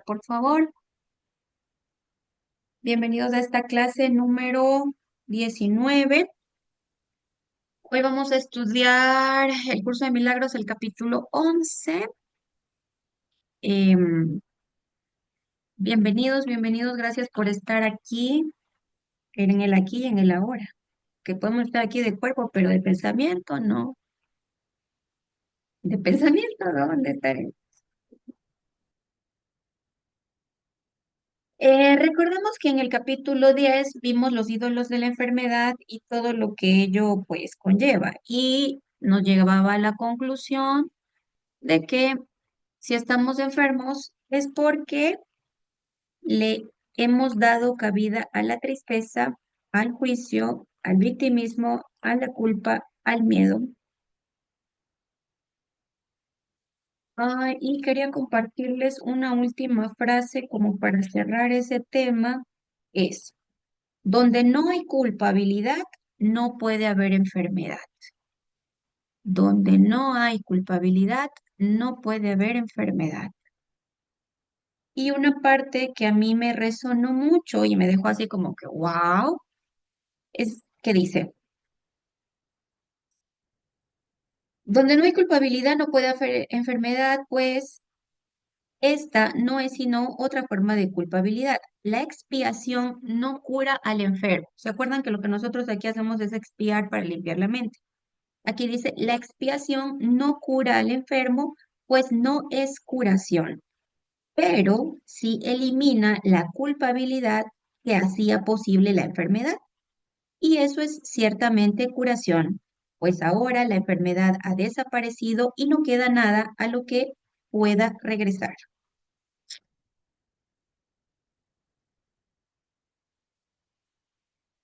por favor. Bienvenidos a esta clase número 19. Hoy vamos a estudiar el curso de milagros, el capítulo 11. Em, bienvenidos, gracias por estar aquí, en el aquí y en el ahora. Que podemos estar aquí de cuerpo, pero de pensamiento no. De pensamiento, ¿no? ¿Dónde estaré? Recordemos que en el capítulo 10 vimos los ídolos de la enfermedad y todo lo que ello pues conlleva y nos llevaba a la conclusión de que si estamos enfermos es porque le hemos dado cabida a la tristeza, al juicio, al victimismo, a la culpa, al miedo. Y quería compartirles una última frase como para cerrar ese tema. Es: donde no hay culpabilidad, no puede haber enfermedad. Donde no hay culpabilidad, no puede haber enfermedad. Y una parte que a mí me resonó mucho y me dejó así como que, wow, es que dice, donde no hay culpabilidad, no puede haber enfermedad, pues esta no es sino otra forma de culpabilidad. La expiación no cura al enfermo. ¿Se acuerdan que lo que nosotros aquí hacemos es expiar para limpiar la mente? Aquí dice, la expiación no cura al enfermo, pues no es curación, pero sí elimina la culpabilidad que hacía posible la enfermedad. Y eso es ciertamente curación, pues ahora la enfermedad ha desaparecido y no queda nada a lo que pueda regresar.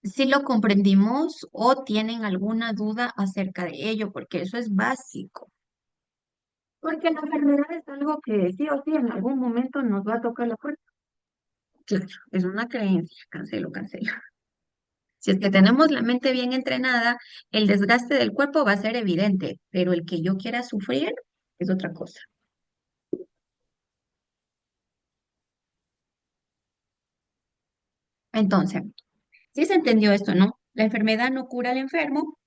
Si lo comprendimos o tienen alguna duda acerca de ello, porque eso es básico. Porque la enfermedad es algo que sí o sí en algún momento nos va a tocar la puerta. Claro, es una creencia, cancelo, cancelo. Si es que tenemos la mente bien entrenada, el desgaste del cuerpo va a ser evidente, pero el que yo quiera sufrir es otra cosa. Entonces, si se entendió esto, ¿no? La enfermedad no cura al enfermo,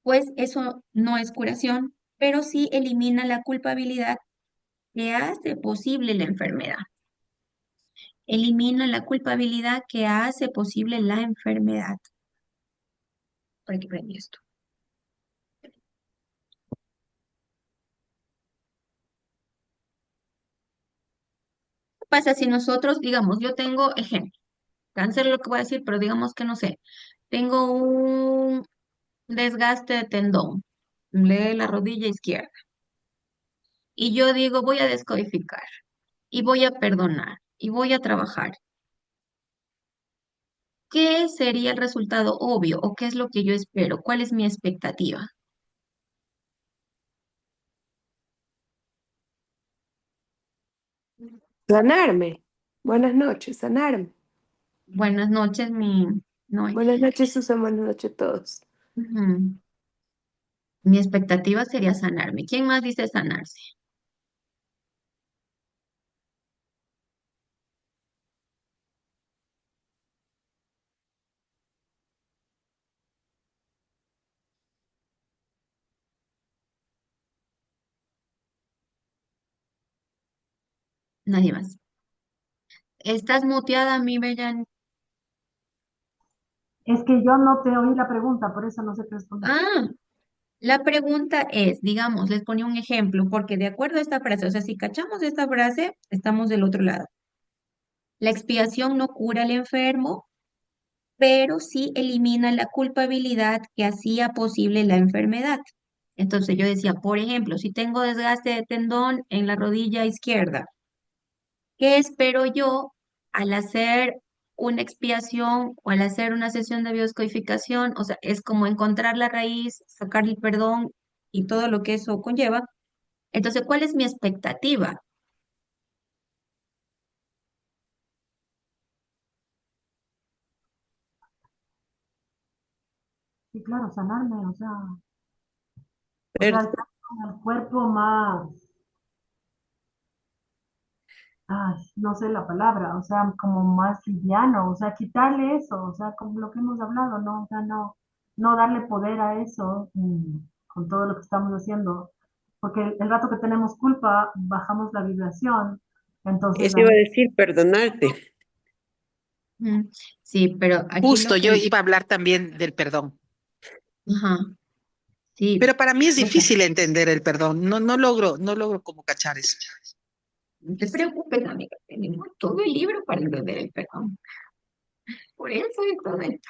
pues eso no es curación, pero sí elimina la culpabilidad que hace posible la enfermedad. Elimina la culpabilidad que hace posible la enfermedad. Por aquí aprendí esto. ¿Qué pasa si nosotros, digamos, yo tengo ejemplo, cáncer lo que voy a decir, pero digamos que no sé, tengo un desgaste de tendón de la rodilla izquierda y yo digo, voy a descodificar y voy a perdonar y voy a trabajar. ¿Qué sería el resultado obvio o qué es lo que yo espero? ¿Cuál es mi expectativa? Sanarme. Buenas noches, sanarme. Buenas noches, mi Noé. Buenas noches, Susan. Buenas noches a todos. Ujú. Mi expectativa sería sanarme. ¿Quién más dice sanarse? Nadie más. Estás muteada, mi bella. Es que yo no te oí la pregunta, por eso no sé qué responder. Ah, la pregunta es, digamos, les ponía un ejemplo, porque de acuerdo a esta frase, o sea, si cachamos esta frase, estamos del otro lado. La expiación no cura al enfermo, pero sí elimina la culpabilidad que hacía posible la enfermedad. Entonces yo decía, por ejemplo, si tengo desgaste de tendón en la rodilla izquierda, ¿qué espero yo al hacer una expiación o al hacer una sesión de bioscodificación? O sea, es como encontrar la raíz, sacar el perdón y todo lo que eso conlleva. Entonces, ¿cuál es mi expectativa? Sí, claro, sanarme, o sea, Per- estar con el cuerpo más, ay, no sé la palabra, o sea, como más liviano, o sea, quitarle eso, o sea, como lo que hemos hablado, ¿no? O sea, no darle poder a eso con todo lo que estamos haciendo, porque el rato que tenemos culpa, bajamos la vibración, entonces Eso iba a ahí, decir, perdonarte. Mm, sí, pero aquí Justo, lo yo que, iba a hablar también del perdón. ajá, sí, Pero para mí es mira, difícil entender el perdón. No logro como cachar eso. no te preocupes, amiga, tenemos todo el libro para entender el perdón. Por eso es todo esto.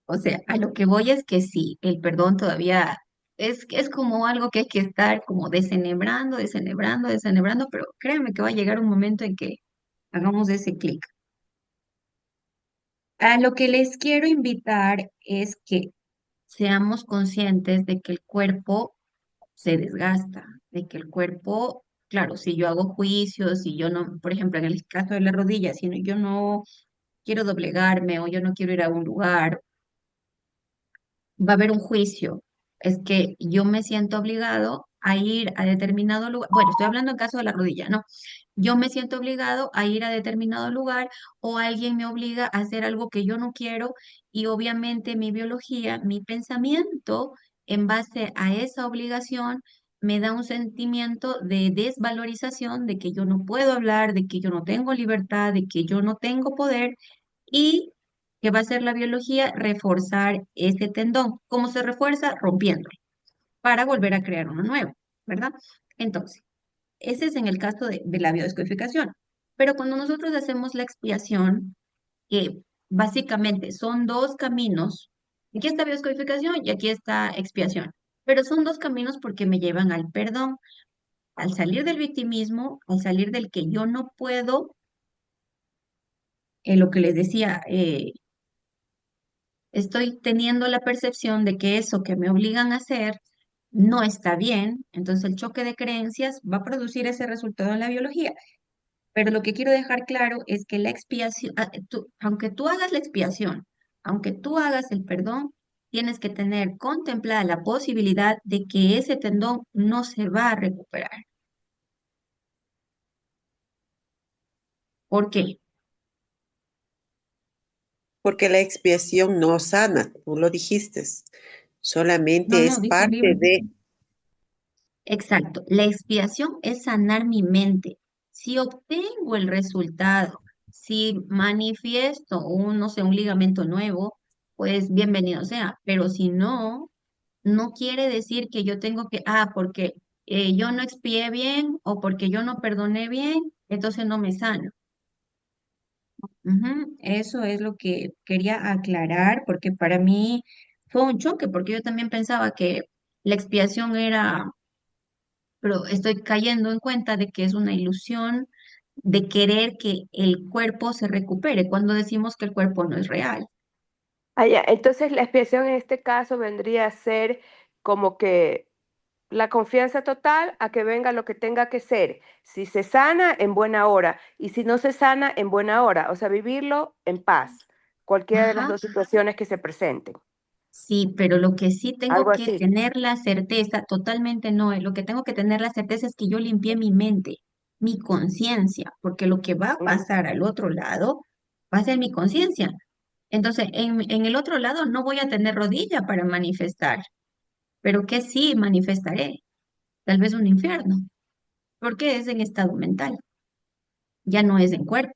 O sea, a lo que voy es que sí, el perdón todavía es como algo que hay que estar como desenhebrando, desenhebrando, desenhebrando, pero créanme que va a llegar un momento en que hagamos ese clic. A lo que les quiero invitar es que seamos conscientes de que el cuerpo se desgasta, de que el cuerpo, claro, si yo hago juicios, si yo no, por ejemplo, en el caso de la rodilla, si yo no quiero doblegarme o yo no quiero ir a un lugar, va a haber un juicio. Es que yo me siento obligado a ir a determinado lugar. Bueno, estoy hablando en caso de la rodilla, ¿no? Yo me siento obligado a ir a determinado lugar o alguien me obliga a hacer algo que yo no quiero y obviamente mi biología, mi pensamiento en base a esa obligación me da un sentimiento de desvalorización, de que yo no puedo hablar, de que yo no tengo libertad, de que yo no tengo poder y que va a ser la biología reforzar ese tendón. ¿Cómo se refuerza? Rompiéndolo para volver a crear uno nuevo, ¿verdad? Entonces, ese es en el caso de la biodescodificación. Pero cuando nosotros hacemos la expiación, que básicamente son dos caminos, aquí está biodescodificación y aquí está expiación, pero son dos caminos porque me llevan al perdón, al salir del victimismo, al salir del que yo no puedo, lo que les decía, estoy teniendo la percepción de que eso que me obligan a hacer no está bien, entonces el choque de creencias va a producir ese resultado en la biología. Pero lo que quiero dejar claro es que la expiación, aunque tú hagas la expiación, aunque tú hagas el perdón, tienes que tener contemplada la posibilidad de que ese tendón no se va a recuperar. ¿Por qué? Porque la expiación no sana, tú lo dijiste. No, Solamente no, es dice el parte libro. de, Exacto. La expiación es sanar mi mente. Si obtengo el resultado, si manifiesto un, no sé, un ligamento nuevo, pues bienvenido sea. Pero si no, no quiere decir que yo tengo que, porque yo no expié bien o porque yo no perdoné bien, entonces no me sano. Ujú, eso es lo que quería aclarar, porque para mí fue un choque, porque yo también pensaba que la expiación era, pero estoy cayendo en cuenta de que es una ilusión de querer que el cuerpo se recupere cuando decimos que el cuerpo no es real. Ah, ya. Entonces la expiación en este caso vendría a ser como que la confianza total a que venga lo que tenga que ser. Si se sana, en buena hora. Y si no se sana, en buena hora. O sea, vivirlo en paz. Cualquiera de las Ajá, dos situaciones que se presenten. sí, pero lo que sí tengo Algo que así. tener la certeza, totalmente no, lo que tengo que tener la certeza es que yo limpié mi mente, mi conciencia, porque lo que va a Mm. pasar al otro lado va a ser mi conciencia. Entonces, en el otro lado no voy a tener rodilla para manifestar, pero que sí manifestaré, tal vez un infierno, porque es en estado mental, ya no es en cuerpo.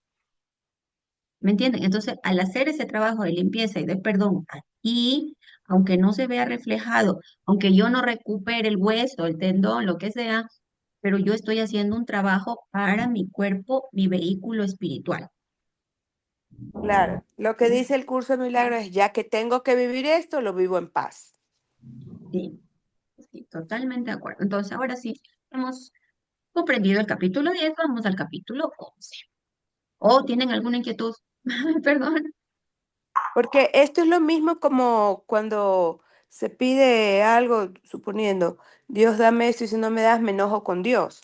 ¿Me entienden? Entonces, al hacer ese trabajo de limpieza y de perdón aquí, aunque no se vea reflejado, aunque yo no recupere el hueso, el tendón, lo que sea, pero yo estoy haciendo un trabajo para mi cuerpo, mi vehículo espiritual. Claro. Lo que dice el curso de milagros es, ya que tengo que vivir esto, lo vivo en paz. Sí, sí, totalmente de acuerdo. Entonces, ahora sí, hemos comprendido el capítulo 10, vamos al capítulo 11. ¿O tienen alguna inquietud? Perdón. Porque esto es lo mismo como cuando se pide algo, suponiendo, Dios dame esto y si no me das, me enojo con Dios.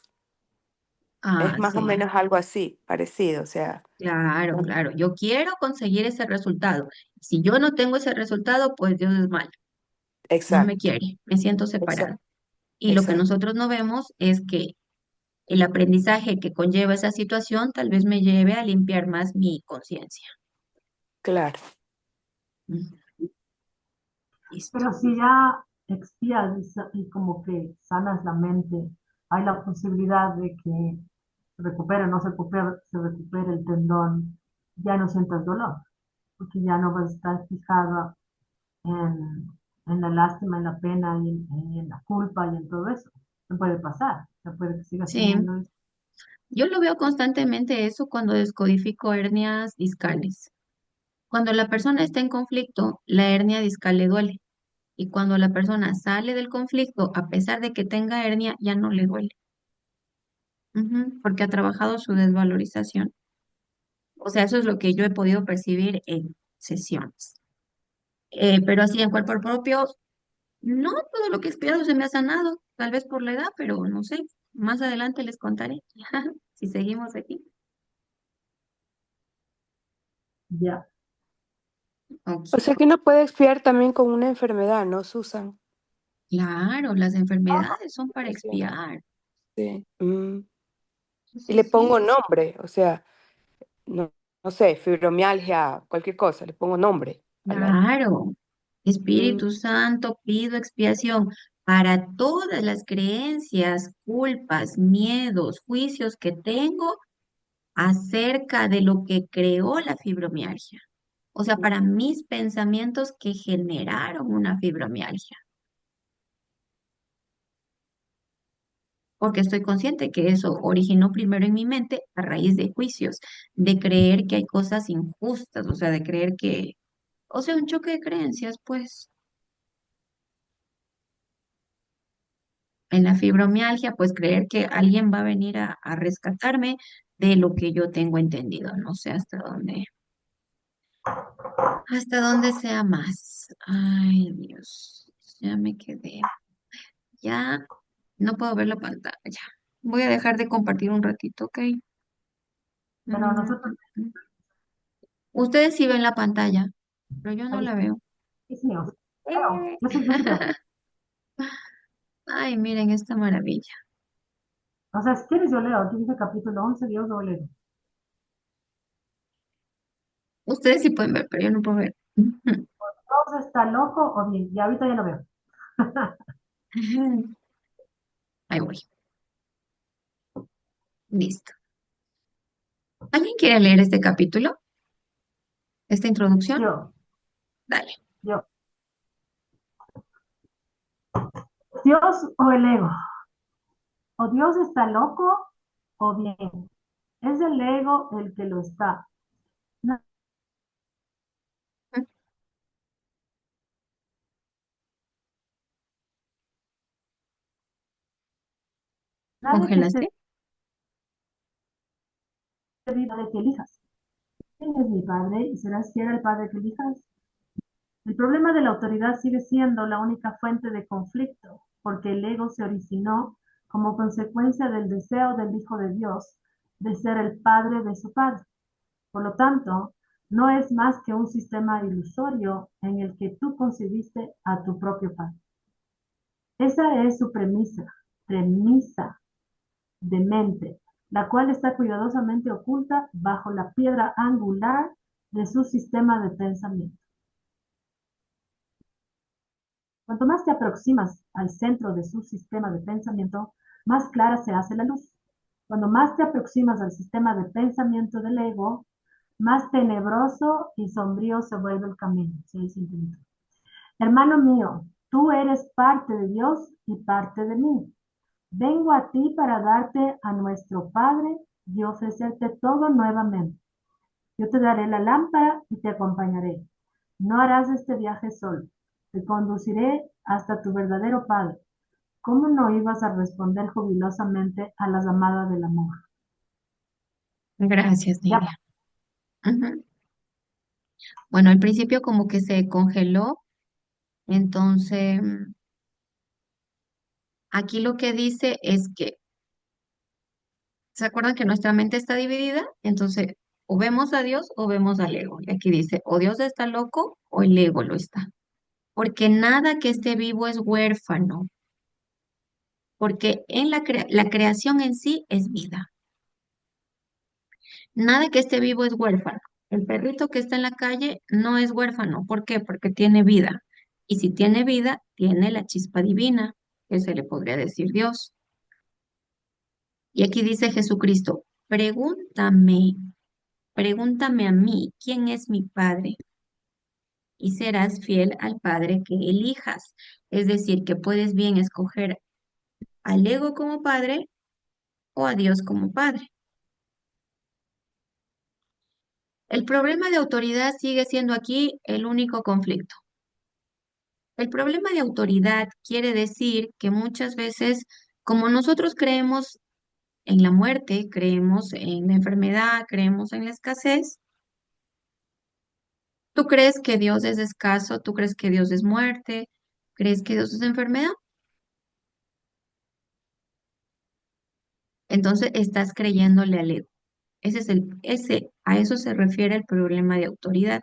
Es Ah, más o sí. menos algo así, parecido, o sea. Claro, Mm. claro. Yo quiero conseguir ese resultado. Si yo no tengo ese resultado, pues Dios es malo. No me Exacto, quiere. Me siento separado. exacto, Y lo que exacto. nosotros no vemos es que el aprendizaje que conlleva esa situación tal vez me lleve a limpiar más mi conciencia. Claro. Ujú. Listo. Pero si ya expías y como que sanas la mente, hay la posibilidad de que se recupere el tendón, ya no sientas dolor, porque ya no vas a estar fijada en, en la lástima, en la pena y en la culpa y en todo eso. No puede pasar, no puede que sigas Sí, teniendo eso. yo lo veo constantemente eso cuando descodifico hernias discales. Cuando la persona está en conflicto, la hernia discal le duele. Y cuando la persona sale del conflicto, a pesar de que tenga hernia, ya no le duele. Ujú, porque ha trabajado su desvalorización. O sea, eso es lo que yo he podido percibir en sesiones. Pero así en cuerpo propio, no todo lo que he estudiado se me ha sanado, tal vez por la edad, pero no sé. Más adelante les contaré si seguimos aquí. Ya. O Ok. sea que uno puede expiar también con una enfermedad, ¿no, Susan? Claro, las enfermedades son para Gracias. expiar. Sí. Sí, Y sí, le sí. pongo nombre, o sea, no, no sé, fibromialgia, cualquier cosa, le pongo nombre a la... Claro. Mm, Espíritu Santo, pido expiación para todas las creencias, culpas, miedos, juicios que tengo acerca de lo que creó la fibromialgia. O sea, para mm, mis pensamientos que generaron una fibromialgia. Porque estoy consciente que eso originó primero en mi mente a raíz de juicios, de creer que hay cosas injustas, o sea, de creer que, o sea, un choque de creencias, pues. En la fibromialgia, pues creer que alguien va a venir a rescatarme de lo que yo tengo entendido. No sé hasta dónde sea más. Ay, Dios, ya me quedé. Ya no puedo ver la pantalla. Voy a dejar de compartir un ratito, ¿ok? Pero Mm, nosotros, Ustedes sí ven la pantalla, pero yo no ahí la sí, veo. es mío. Veo, Eh. yo sí veo. Ay, miren esta maravilla. O sea, si quieres yo leo, aquí dice capítulo 11, Dios lo leo. Ustedes sí pueden ver, pero yo no puedo ver. Dios está loco o bien, y ahorita ya lo veo. Ahí voy. Listo. ¿Alguien quiere leer este capítulo? ¿Esta introducción? Yo, Dale. yo. Dios o el ego. O Dios está loco o bien. Es el ego el que lo está. Na- Nadie que ¿Congelaste? te diga de que elijas. ¿Quién es mi padre? ¿Y serás fiel al padre que elijas? El problema de la autoridad sigue siendo la única fuente de conflicto, porque el ego se originó como consecuencia del deseo del Hijo de Dios de ser el padre de su padre. Por lo tanto, no es más que un sistema ilusorio en el que tú concibiste a tu propio padre. Esa es su premisa de mente, la cual está cuidadosamente oculta bajo la piedra angular de su sistema de pensamiento. Cuanto más te aproximas al centro de su sistema de pensamiento, más clara se hace la luz. Cuando más te aproximas al sistema de pensamiento del ego, más tenebroso y sombrío se vuelve el camino. Sí, hermano mío, tú eres parte de Dios y parte de mí. Vengo a ti para darte a nuestro Padre y ofrecerte todo nuevamente. Yo te daré la lámpara y te acompañaré. No harás este viaje solo. Te conduciré hasta tu verdadero Padre. ¿Cómo no ibas a responder jubilosamente a las llamadas del amor? Gracias, Ya, Nidia. Ujú. Bueno, al principio como que se congeló, entonces aquí lo que dice es que, ¿se acuerdan que nuestra mente está dividida? Entonces, o vemos a Dios o vemos al ego. Y aquí dice, o Dios está loco o el ego lo está. Porque nada que esté vivo es huérfano. porque en la creación en sí es vida. Nada que esté vivo es huérfano. El perrito que está en la calle no es huérfano. ¿Por qué? Porque tiene vida. Y si tiene vida, tiene la chispa divina, que se le podría decir Dios. Y aquí dice Jesucristo, pregúntame a mí, ¿quién es mi Padre? Y serás fiel al Padre que elijas. Es decir, que puedes bien escoger al ego como padre o a Dios como padre. El problema de autoridad sigue siendo aquí el único conflicto. El problema de autoridad quiere decir que muchas veces, como nosotros creemos en la muerte, creemos en la enfermedad, creemos en la escasez, tú crees que Dios es escaso, tú crees que Dios es muerte, crees que Dios es enfermedad, entonces estás creyéndole al ego. A eso se refiere el problema de autoridad.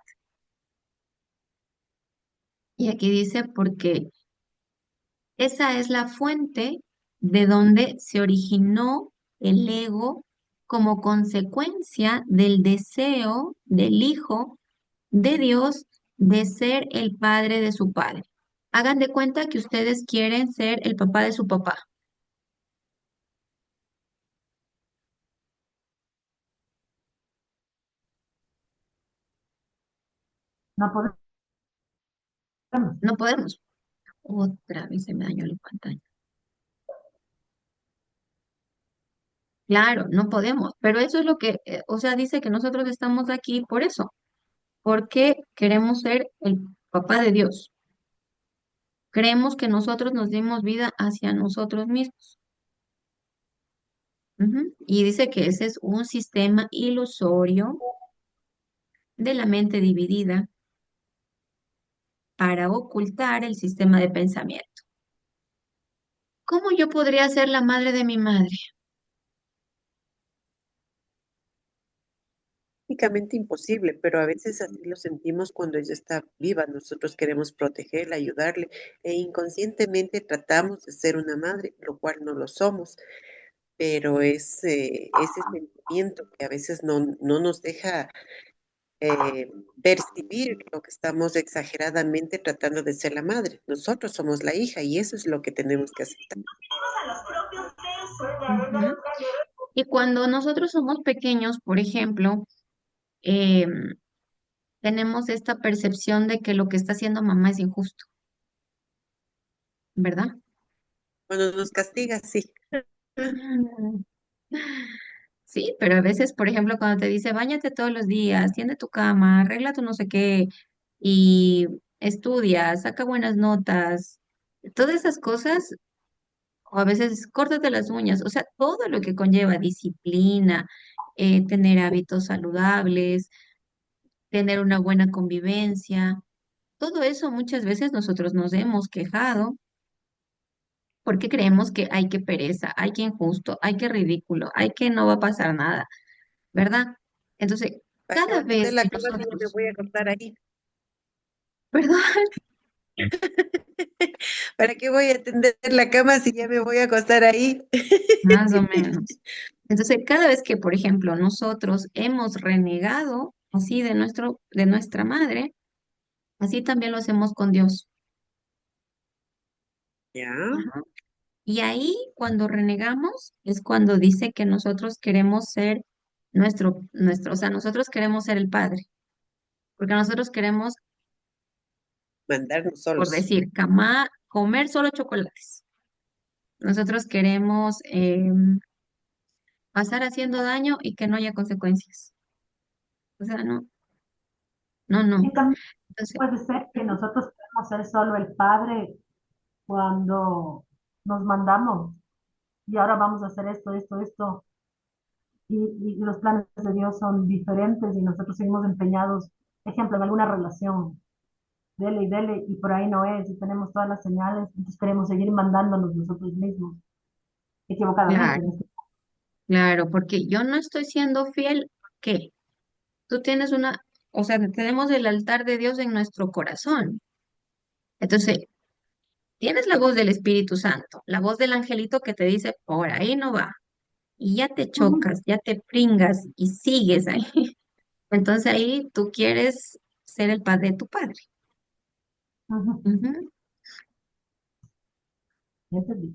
Y aquí dice, porque esa es la fuente de donde se originó el ego como consecuencia del deseo del Hijo de Dios de ser el padre de su padre. Hagan de cuenta que ustedes quieren ser el papá de su papá. No podemos. No podemos. Otra vez se me dañó la pantalla. Claro, no podemos, pero eso es lo que, o sea, dice que nosotros estamos aquí por eso, porque queremos ser el papá de Dios. Creemos que nosotros nos dimos vida hacia nosotros mismos. Ujú. Y dice que ese es un sistema ilusorio de la mente dividida para ocultar el sistema de pensamiento. ¿Cómo yo podría ser la madre de mi madre? Técnicamente imposible, pero a veces así lo sentimos cuando ella está viva. Nosotros queremos protegerla, ayudarle, e inconscientemente tratamos de ser una madre, lo cual no lo somos. Pero es ese sentimiento que a veces no nos deja percibir lo que estamos exageradamente tratando de ser la madre. Nosotros somos la hija y eso es lo que tenemos que aceptar. Ujú. Y cuando nosotros somos pequeños, por ejemplo, em, tenemos esta percepción de que lo que está haciendo mamá es injusto, ¿verdad? Cuando nos castiga, sí. Mm. Sí, pero a veces, por ejemplo, cuando te dice, báñate todos los días, tiende tu cama, arregla tu no sé qué, y estudia, saca buenas notas, todas esas cosas, o a veces córtate las uñas, o sea, todo lo que conlleva disciplina, tener hábitos saludables, tener una buena convivencia, todo eso muchas veces nosotros nos hemos quejado porque creemos que hay que pereza, hay que injusto, hay que ridículo, hay que no va a pasar nada, ¿verdad? Entonces, ¿Para qué cada voy a tender vez la que cama si ya me nosotros, voy a acostar ahí? ¿verdad? ¿Para qué voy a tender la cama si ya me voy a acostar ahí? Más o menos. Entonces, cada vez que, por ejemplo, nosotros hemos renegado así de nuestra madre, así también lo hacemos con Dios. Ya, Ajá. Y ahí, cuando renegamos, es cuando dice que nosotros queremos ser o sea, nosotros queremos ser el Padre, porque nosotros queremos, mandarnos por solos. decir, comer solo chocolates. Nosotros queremos pasar haciendo daño y que no haya consecuencias. O sea, no, no, Y no. también Entonces, puede ser que ujú, nosotros queremos ser solo el padre cuando nos mandamos y ahora vamos a hacer esto, esto, esto, y los planes de Dios son diferentes y nosotros seguimos empeñados, ejemplo, en alguna relación, dele, y por ahí no es, y tenemos todas las señales, entonces queremos seguir mandándonos nosotros mismos, equivocadamente. claro, claro, porque yo no estoy siendo fiel, ¿qué? Tú tienes o sea, tenemos el altar de Dios en nuestro corazón. Entonces, Tienes la voz del Espíritu Santo, la voz del angelito que te dice, por ahí no va. Y ya te Ujú, chocas, ya te pringas y sigues ahí. Entonces ahí tú quieres ser el padre de tu padre. ujú. Ujú, Ya entendí.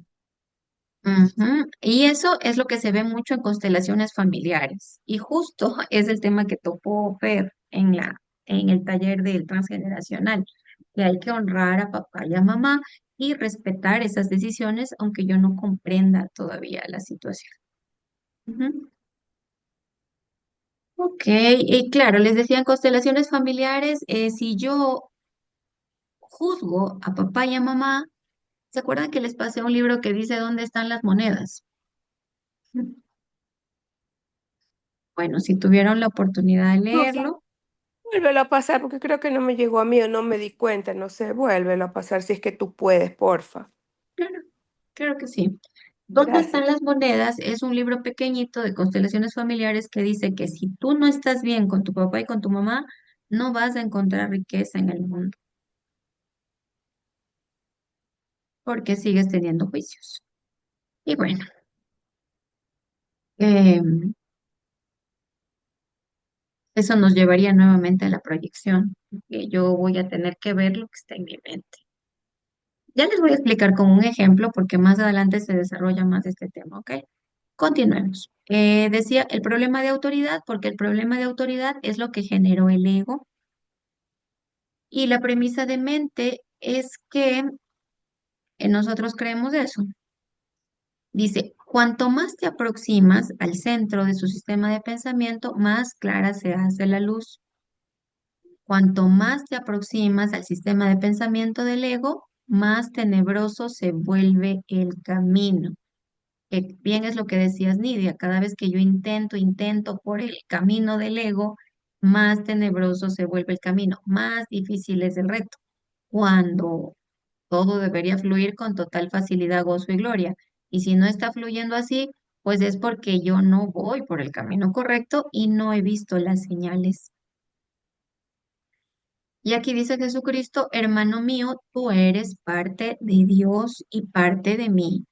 ujú. Y eso es lo que se ve mucho en constelaciones familiares. Y justo es el tema que tocó ver en el taller del transgeneracional, que hay que honrar a papá y a mamá y respetar esas decisiones, aunque yo no comprenda todavía la situación. Ujú. Ok, y claro, les decía en constelaciones familiares, si yo juzgo a papá y a mamá, ¿se acuerdan que les pasé un libro que dice dónde están las monedas? Bueno, si tuvieron la oportunidad de No, leerlo, vuélvelo a pasar porque creo que no me llegó a mí o no me di cuenta, no sé, vuélvelo a pasar si es que tú puedes, porfa. claro, claro que sí. ¿Dónde están Gracias. las monedas? Es un libro pequeñito de constelaciones familiares que dice que si tú no estás bien con tu papá y con tu mamá, no vas a encontrar riqueza en el mundo, porque sigues teniendo juicios. Y bueno, em, eso nos llevaría nuevamente a la proyección, que yo voy a tener que ver lo que está en mi mente. Ya les voy a explicar con un ejemplo porque más adelante se desarrolla más este tema, ¿ok? Continuemos. Decía el problema de autoridad, porque el problema de autoridad es lo que generó el ego y la premisa de mente es que nosotros creemos eso. Dice, cuanto más te aproximas al centro de su sistema de pensamiento, más clara se hace la luz. Cuanto más te aproximas al sistema de pensamiento del ego, más tenebroso se vuelve el camino. Que bien es lo que decías, Nidia, cada vez que yo intento por el camino del ego, más tenebroso se vuelve el camino, más difícil es el reto, cuando todo debería fluir con total facilidad, gozo y gloria. Y si no está fluyendo así, pues es porque yo no voy por el camino correcto y no he visto las señales. Y aquí dice Jesucristo, hermano mío, tú eres parte de Dios y parte de mí.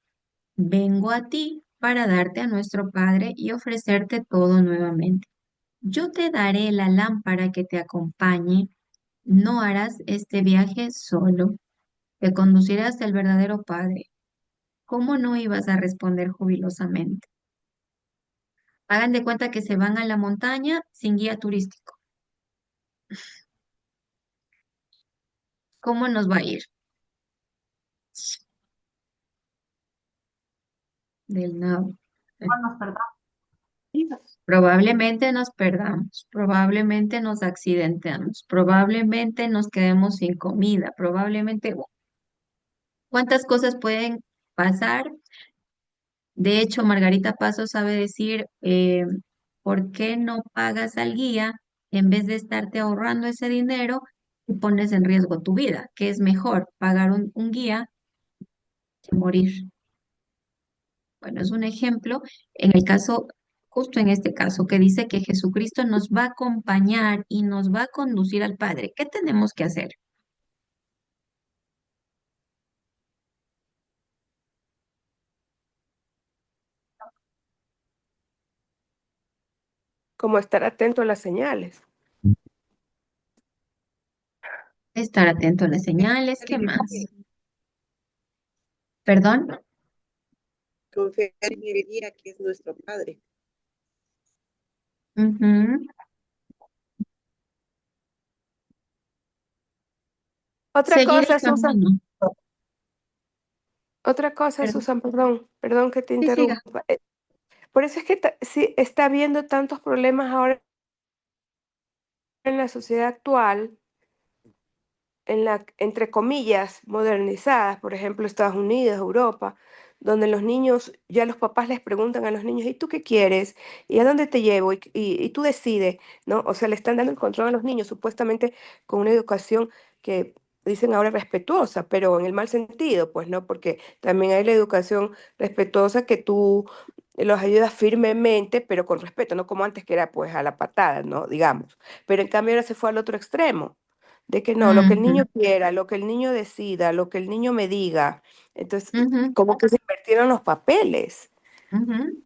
Vengo a ti para darte a nuestro Padre y ofrecerte todo nuevamente. Yo te daré la lámpara que te acompañe. No harás este viaje solo. Te conduciré hasta el verdadero Padre. ¿Cómo no ibas a responder jubilosamente? Hagan de cuenta que se van a la montaña sin guía turístico. ¿Cómo nos va a ir? Del nada. Bueno, nos perdamos. Probablemente nos perdamos, probablemente nos accidentemos, probablemente nos quedemos sin comida, probablemente, ¿cuántas cosas pueden pasar? De hecho, Margarita Paso sabe decir, ¿por qué no pagas al guía en vez de estarte ahorrando ese dinero y pones en riesgo tu vida? ¿Qué es mejor, pagar un guía que morir? Bueno, es un ejemplo en el caso, justo en este caso, que dice que Jesucristo nos va a acompañar y nos va a conducir al Padre. ¿Qué tenemos que hacer? Como estar atento a las señales. Estar atento a las señales, ¿qué más? ¿Perdón? Confiar en el guía que es nuestro Padre. Ujú. Otra Seguir el cosa, Susan, camino. otra cosa, Perdón. Susan, perdón que te Sí, siga. interrumpa. Por eso es que sí está habiendo tantos problemas ahora en la sociedad actual, en la, entre comillas, modernizadas, por ejemplo, Estados Unidos, Europa, donde los niños, ya los papás les preguntan a los niños, ¿y tú qué quieres? ¿Y a dónde te llevo? Y tú decides, ¿no? O sea, le están dando el control a los niños, supuestamente con una educación que dicen ahora respetuosa, pero en el mal sentido, pues, ¿no? Porque también hay la educación respetuosa que tú los ayudas firmemente, pero con respeto, no como antes que era pues a la patada, ¿no? Digamos. Pero en cambio ahora se fue al otro extremo. de que no, lo que el Ujú, niño quiera, lo que el niño decida, lo que el niño me diga. Entonces, ujú, como que se invirtieron los papeles. ujú.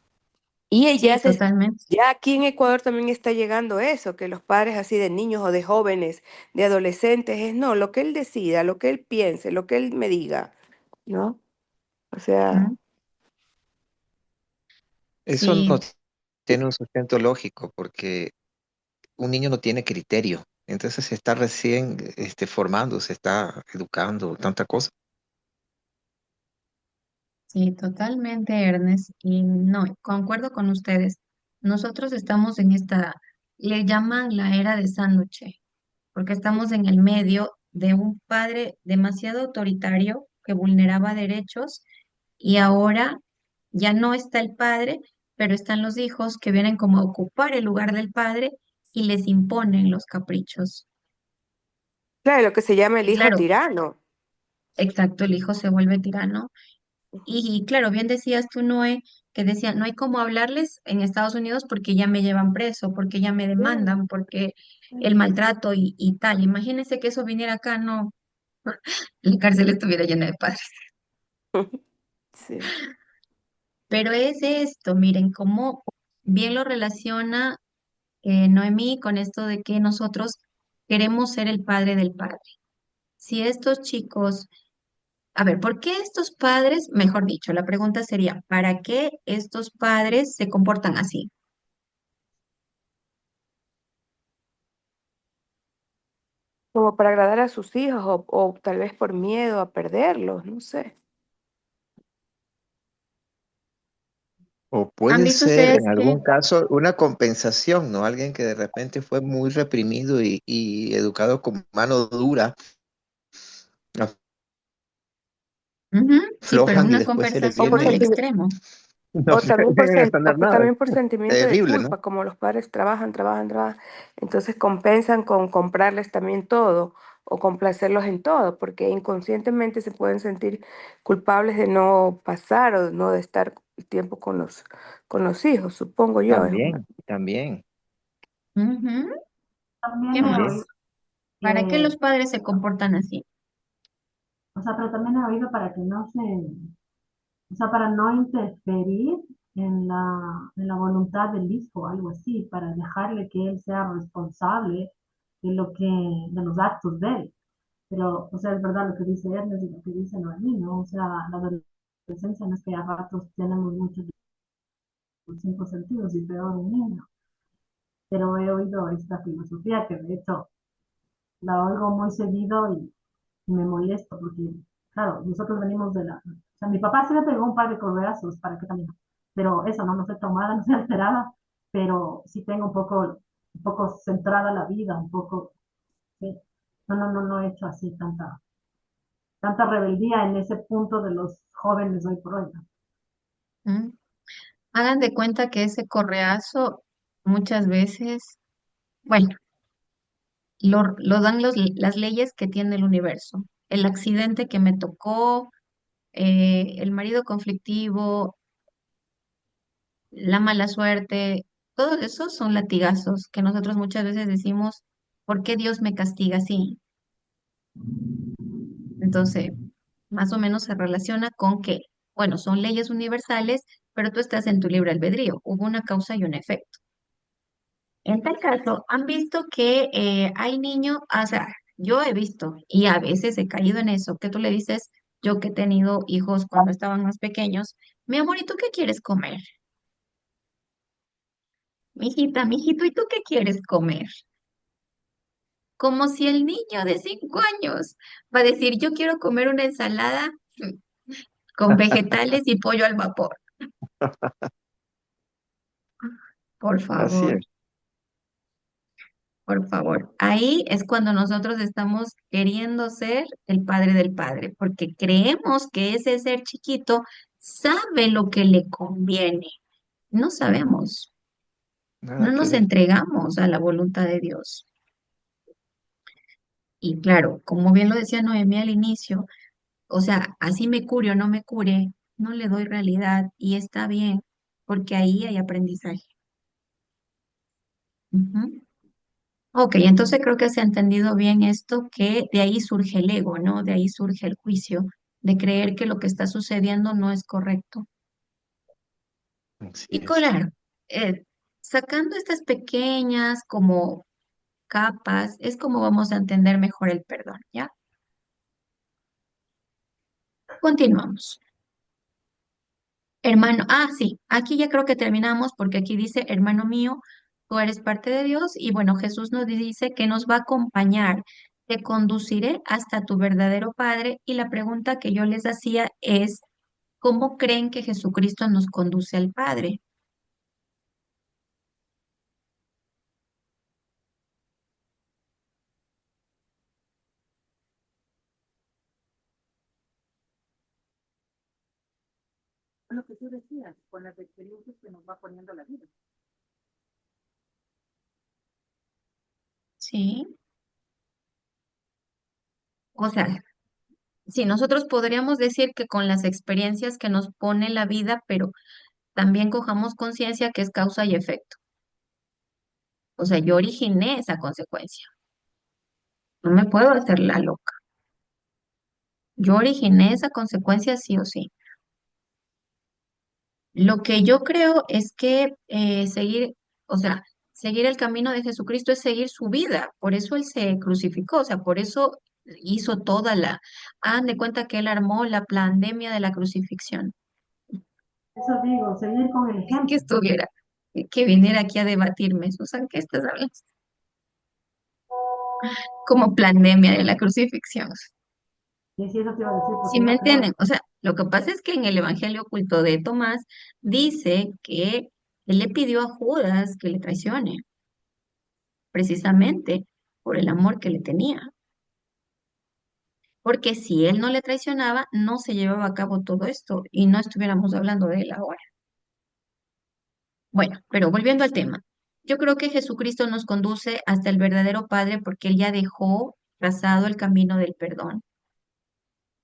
Y Sí, ella totalmente. ya aquí en Ecuador también está llegando eso, que los padres así de niños o de jóvenes, de adolescentes, es no, lo que él decida, lo que él piense, lo que él me diga, ¿no? O sea, Ujú. Eso no Sí, tiene un sustento lógico porque un niño no tiene criterio. Entonces se está recién formando, se está educando, tanta cosa. sí, totalmente, Ernest. Y no, concuerdo con ustedes. Nosotros estamos en esta, le llaman la era de sándwich, porque estamos en el medio de un padre demasiado autoritario que vulneraba derechos y ahora ya no está el padre, pero están los hijos que vienen como a ocupar el lugar del padre y les imponen los caprichos. claro, lo que se llama el Y hijo claro, tirano. exacto, el hijo se vuelve tirano. Y claro, bien decías tú, Noé, que decía, no hay cómo hablarles en Estados Unidos porque ya me llevan preso, porque ya me Claro. demandan, porque el maltrato y tal. Imagínense que eso viniera acá, no, la cárcel estuviera llena de padres. Sí. Pero es esto, miren, cómo bien lo relaciona Noemí con esto de que nosotros queremos ser el padre del padre. Si estos chicos, a ver, ¿por qué estos padres, mejor dicho, la pregunta sería, ¿para qué estos padres se comportan así? Como para agradar a sus hijos o tal vez por miedo a perderlos, no sé. O ¿Han puede visto ser ustedes en que, algún caso una compensación, ¿no? Alguien que de repente fue muy reprimido y educado con mano dura, ujú, sí, pero aflojan y una después se les O conversación por viene al y extremo? no O se también vienen a sanar nada? también por sentimiento de Terrible, ¿no? culpa, como los padres trabajan, trabajan, trabajan, entonces compensan con comprarles también todo o complacerlos en todo, porque inconscientemente se pueden sentir culpables de no pasar o no de estar tiempo con los hijos, supongo yo. También, también, Ujú. ¿Qué También he también. oído más? ¿Para qué que, los padres se comportan así? o sea, pero también he oído para que no se, o sea, para no interferir en la voluntad del hijo, algo así, para dejarle que él sea responsable de lo que, de los actos de él. Pero, o sea, es verdad lo que dice Ernest y lo que dice Noemí, ¿no? O sea, la adolescencia no es que a ratos tenemos muchos de los cinco sentidos y peor un niño. Pero he oído esta filosofía que de hecho la oigo muy seguido y me molesto porque, claro, nosotros venimos de la... O sea, mi papá sí me pegó un par de correazos para que también, pero eso, no, no estoy traumada, no estoy alterada, pero sí tengo un poco centrada la vida, un poco, sí. No he hecho así tanta rebeldía en ese punto de los jóvenes hoy por hoy, ¿no? ¿Mm? Hagan de cuenta que ese correazo muchas veces, bueno, lo dan las leyes que tiene el universo. El accidente que me tocó, el marido conflictivo, la mala suerte, todos esos son latigazos que nosotros muchas veces decimos, ¿por qué Dios me castiga así? Entonces, más o menos se relaciona con que, bueno, son leyes universales, pero tú estás en tu libre albedrío. Hubo una causa y un efecto. En tal caso, han visto que hay niños, o sea, yo he visto y a veces he caído en eso, que tú le dices, yo que he tenido hijos cuando estaban más pequeños, mi amor, ¿y tú qué quieres comer? Mijita, mijito, ¿y tú qué quieres comer? Como si el niño de 5 años va a decir, yo quiero comer una ensalada con vegetales y pollo al vapor. Por Así favor, es. por favor. Ahí es cuando nosotros estamos queriendo ser el padre del padre, porque creemos que ese ser chiquito sabe lo que le conviene. No sabemos, Nada no que nos ver. entregamos a la voluntad de Dios. Y claro, como bien lo decía Noemí al inicio, o sea, así me cure o no me cure, no le doy realidad y está bien, porque ahí hay aprendizaje. Ujú. Ok, entonces creo que se ha entendido bien esto, que de ahí surge el ego, ¿no? De ahí surge el juicio, de creer que lo que está sucediendo no es correcto. Así Y es. claro, eh, sacando estas pequeñas como capas, es como vamos a entender mejor el perdón, ¿ya? Continuamos. Hermano, sí, aquí ya creo que terminamos porque aquí dice, hermano mío, tú eres parte de Dios y bueno, Jesús nos dice que nos va a acompañar, te conduciré hasta tu verdadero Padre y la pregunta que yo les hacía es, ¿cómo creen que Jesucristo nos conduce al Padre? Lo que tú decías, con las experiencias que nos va poniendo la vida. Sí, o sea, sí, nosotros podríamos decir que con las experiencias que nos pone la vida, pero también cojamos conciencia que es causa y efecto. O sea, yo originé esa consecuencia. No me puedo hacer la loca. Yo originé esa consecuencia sí o sí. Lo que yo creo es que seguir, o sea, seguir el camino de Jesucristo es seguir su vida. Por eso Él se crucificó, o sea, por eso hizo toda la... Hagan de cuenta que Él armó la pandemia de la crucifixión. Eso digo, seguir con el Que ejemplo. estuviera, que viniera aquí a debatirme. Susan, ¿qué estás hablando? Como pandemia de la crucifixión. Y sí, eso te iba a decir, Si porque me yo entienden, creo, o sea, lo que pasa es que en el Evangelio oculto de Tomás dice que él le pidió a Judas que le traicione, precisamente por el amor que le tenía. Porque si él no le traicionaba, no se llevaba a cabo todo esto y no estuviéramos hablando de él ahora. Bueno, pero volviendo al tema, yo creo que Jesucristo nos conduce hasta el verdadero Padre porque él ya dejó trazado el camino del perdón.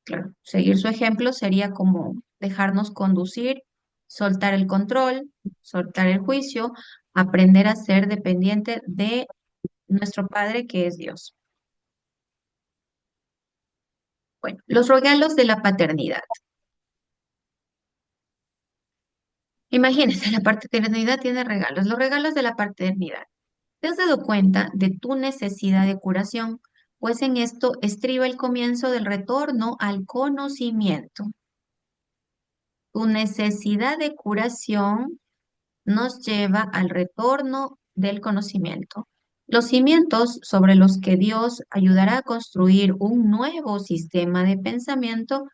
Claro, seguir su ejemplo sería como dejarnos conducir, soltar el control, soltar el juicio, aprender a ser dependiente de nuestro Padre que es Dios. Bueno, los regalos de la paternidad. Imagínense, la paternidad tiene regalos. Los regalos de la paternidad. ¿Te has dado cuenta de tu necesidad de curación? Pues en esto estriba el comienzo del retorno al conocimiento. Tu necesidad de curación nos lleva al retorno del conocimiento. Los cimientos sobre los que Dios ayudará a construir un nuevo sistema de pensamiento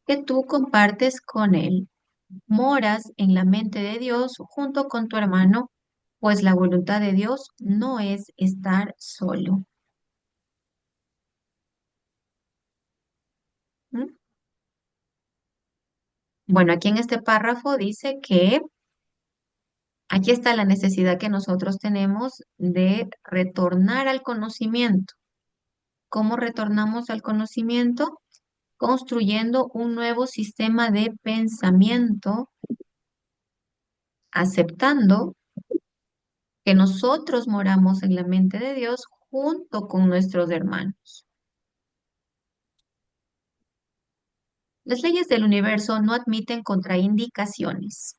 que tú compartes con Él. Moras en la mente de Dios junto con tu hermano, pues la voluntad de Dios no es estar solo. ¿Mm? Bueno, aquí en este párrafo dice que aquí está la necesidad que nosotros tenemos de retornar al conocimiento. ¿Cómo retornamos al conocimiento? Construyendo un nuevo sistema de pensamiento, aceptando que nosotros moramos en la mente de Dios junto con nuestros hermanos. Las leyes del universo no admiten contraindicaciones.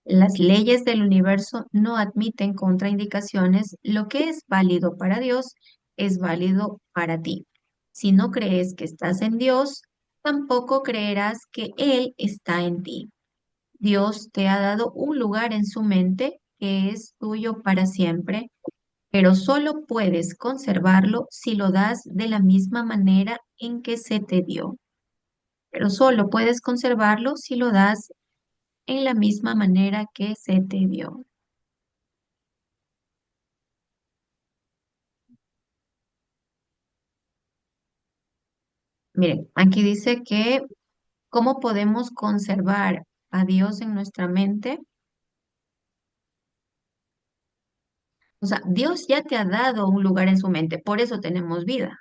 Las leyes del universo no admiten contraindicaciones. Lo que es válido para Dios es válido para ti. Si no crees que estás en Dios, tampoco creerás que Él está en ti. Dios te ha dado un lugar en su mente que es tuyo para siempre, pero solo puedes conservarlo si lo das de la misma manera en que se te dio. Pero solo puedes conservarlo si lo das en la misma manera que se te dio. Miren, aquí dice que cómo podemos conservar a Dios en nuestra mente. O sea, Dios ya te ha dado un lugar en su mente, por eso tenemos vida.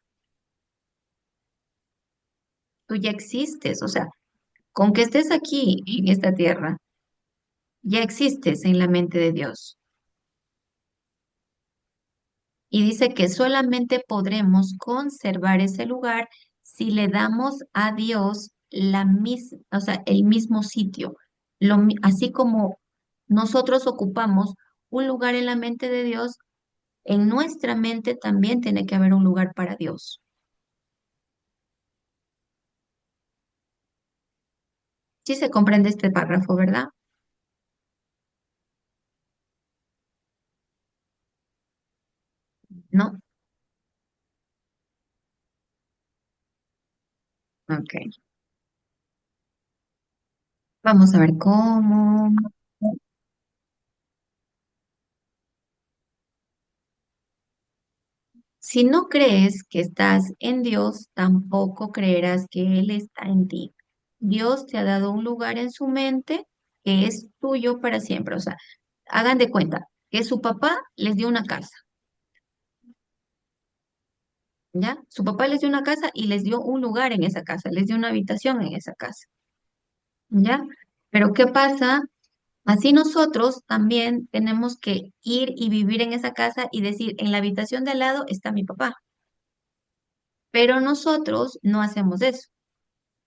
Tú ya existes, o sea, con que estés aquí en esta tierra, ya existes en la mente de Dios. Y dice que solamente podremos conservar ese lugar si le damos a Dios o sea, el mismo sitio. Así como nosotros ocupamos un lugar en la mente de Dios, en nuestra mente también tiene que haber un lugar para Dios. Sí se comprende este párrafo, ¿verdad? ¿No? Ok. Vamos a ver cómo. Si no crees que estás en Dios, tampoco creerás que Él está en ti. Dios te ha dado un lugar en su mente que es tuyo para siempre. O sea, hagan de cuenta que su papá les dio una casa, ¿ya? Su papá les dio una casa y les dio un lugar en esa casa, les dio una habitación en esa casa, ¿ya? Pero ¿qué pasa? Así nosotros también tenemos que ir y vivir en esa casa y decir, en la habitación de al lado está mi papá. Pero nosotros no hacemos eso.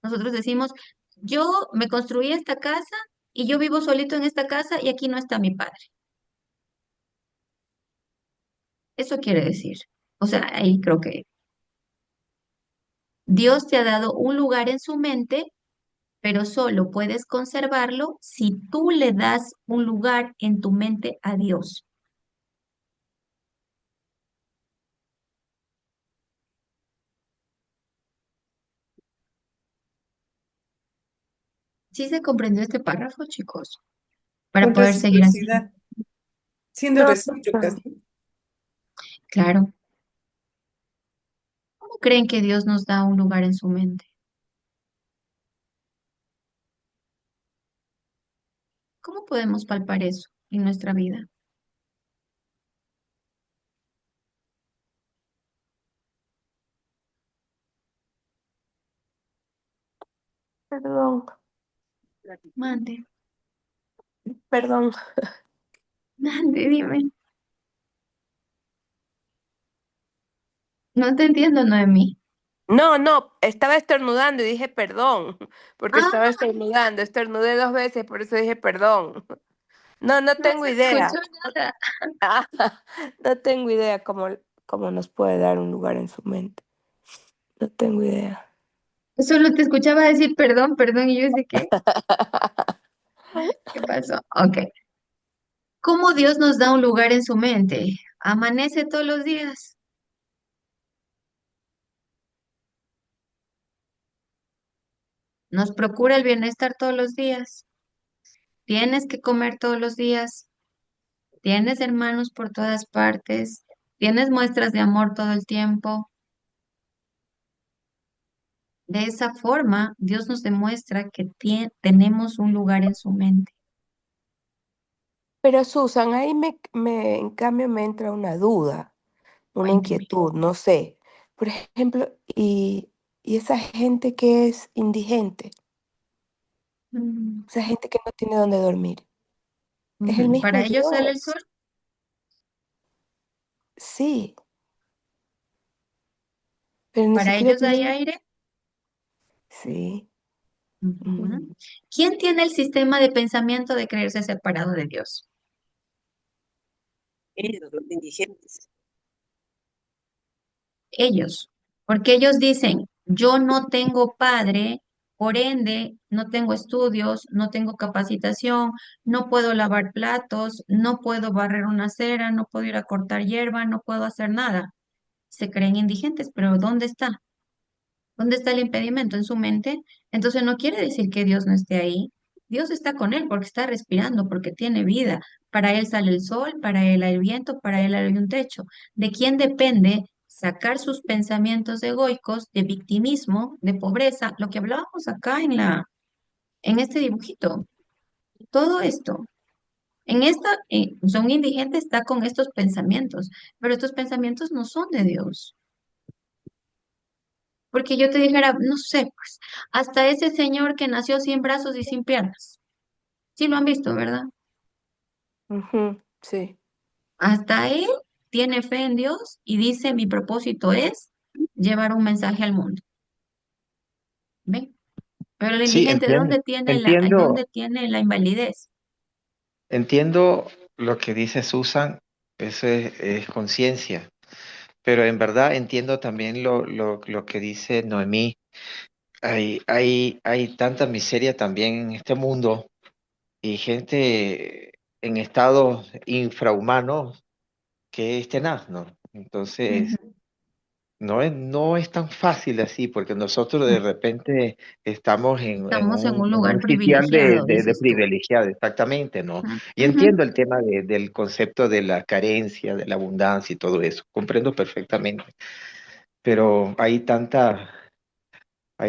Nosotros decimos, yo me construí esta casa y yo vivo solito en esta casa y aquí no está mi padre. Eso quiere decir. O sea, ahí creo que Dios te ha dado un lugar en su mente, pero solo puedes conservarlo si tú le das un lugar en tu mente a Dios. ¿Sí se comprendió este párrafo, chicos? Para Con poder seguir así. reciprocidad, siendo No, recíprocas, ¿no? Claro. ¿Cómo creen que Dios nos da un lugar en su mente? ¿Cómo podemos palpar eso en nuestra vida? perdón, Mande, perdón. mande, dime. No te entiendo, Noemí. No, no, estaba estornudando y dije perdón, porque estaba Ah, estornudando. Estornudé 2 veces, por eso dije perdón. No, no no tengo se escuchó idea. nada. Ah, no tengo idea cómo nos puede dar un lugar en su mente. No tengo idea. Solo te escuchaba decir perdón, perdón, y yo sé qué, ¿qué pasó? Ok. ¿Cómo Dios nos da un lugar en su mente? Amanece todos los días, nos procura el bienestar todos los días, tienes que comer todos los días, tienes hermanos por todas partes, tienes muestras de amor todo el tiempo. De esa forma, Dios nos demuestra que tenemos un lugar en su mente. Pero Susan, ahí en cambio me entra una duda, una Cuénteme. inquietud, no sé. Por ejemplo, y esa gente que es indigente, Mm, esa gente que no tiene dónde dormir, es el ujú. ¿Para mismo ellos sale el Dios. sol? Sí, pero ni ¿Para siquiera ellos hay tienen. aire? Sí. Ujú. mm, ¿Quién tiene el sistema de pensamiento de creerse separado de Dios? Ellos, los indigentes. Ellos, porque ellos dicen, yo no tengo padre, por ende, no tengo estudios, no tengo capacitación, no puedo lavar platos, no puedo barrer una acera, no puedo ir a cortar hierba, no puedo hacer nada. Se creen indigentes, pero ¿dónde está? ¿Dónde está el impedimento? ¿En su mente? Entonces no quiere decir que Dios no esté ahí. Dios está con él porque está respirando, porque tiene vida. Para él sale el sol, para él hay viento, para él hay un techo. ¿De quién depende sacar sus pensamientos egoicos de victimismo, de pobreza? Lo que hablábamos acá en este dibujito. Todo esto. Son indigentes, está con estos pensamientos, pero estos pensamientos no son de Dios. Porque yo te dijera, no sé, pues, hasta ese señor que nació sin brazos y sin piernas. Sí lo han visto, ¿verdad? Ujú, sí. Hasta él tiene fe en Dios y dice, mi propósito es llevar un mensaje al mundo. ¿Ven? Pero el Sí, indigente, entiendo, ¿dónde entiendo, tiene la invalidez? entiendo lo que dice Susan, eso es conciencia, pero en verdad entiendo también lo que dice Noemí. Hay tanta miseria también en este mundo y gente en estados infrahumanos que es tenaz, ¿no? Entonces, Ujú. no es tan fácil así, porque nosotros de repente estamos Estamos en un en lugar un sitial privilegiado, de dices tú. privilegiado, exactamente, ¿no? Ujú, Y ujú, entiendo el tema del concepto de la carencia, de la abundancia y todo eso, comprendo perfectamente, pero hay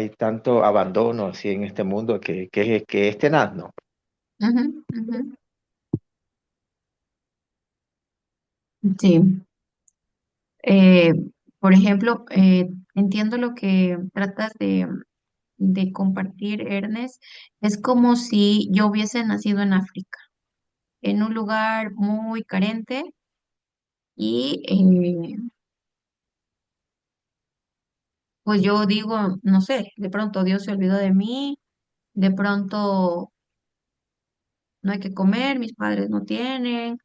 tanto abandono así en este mundo que es tenaz, ¿no? ujú, ujú. Sí. Eh, por ejemplo, entiendo lo que tratas de compartir, Ernest. Es como si yo hubiese nacido en África, en un lugar muy carente y pues yo digo, no sé, de pronto Dios se olvidó de mí, de pronto no hay que comer, mis padres no tienen,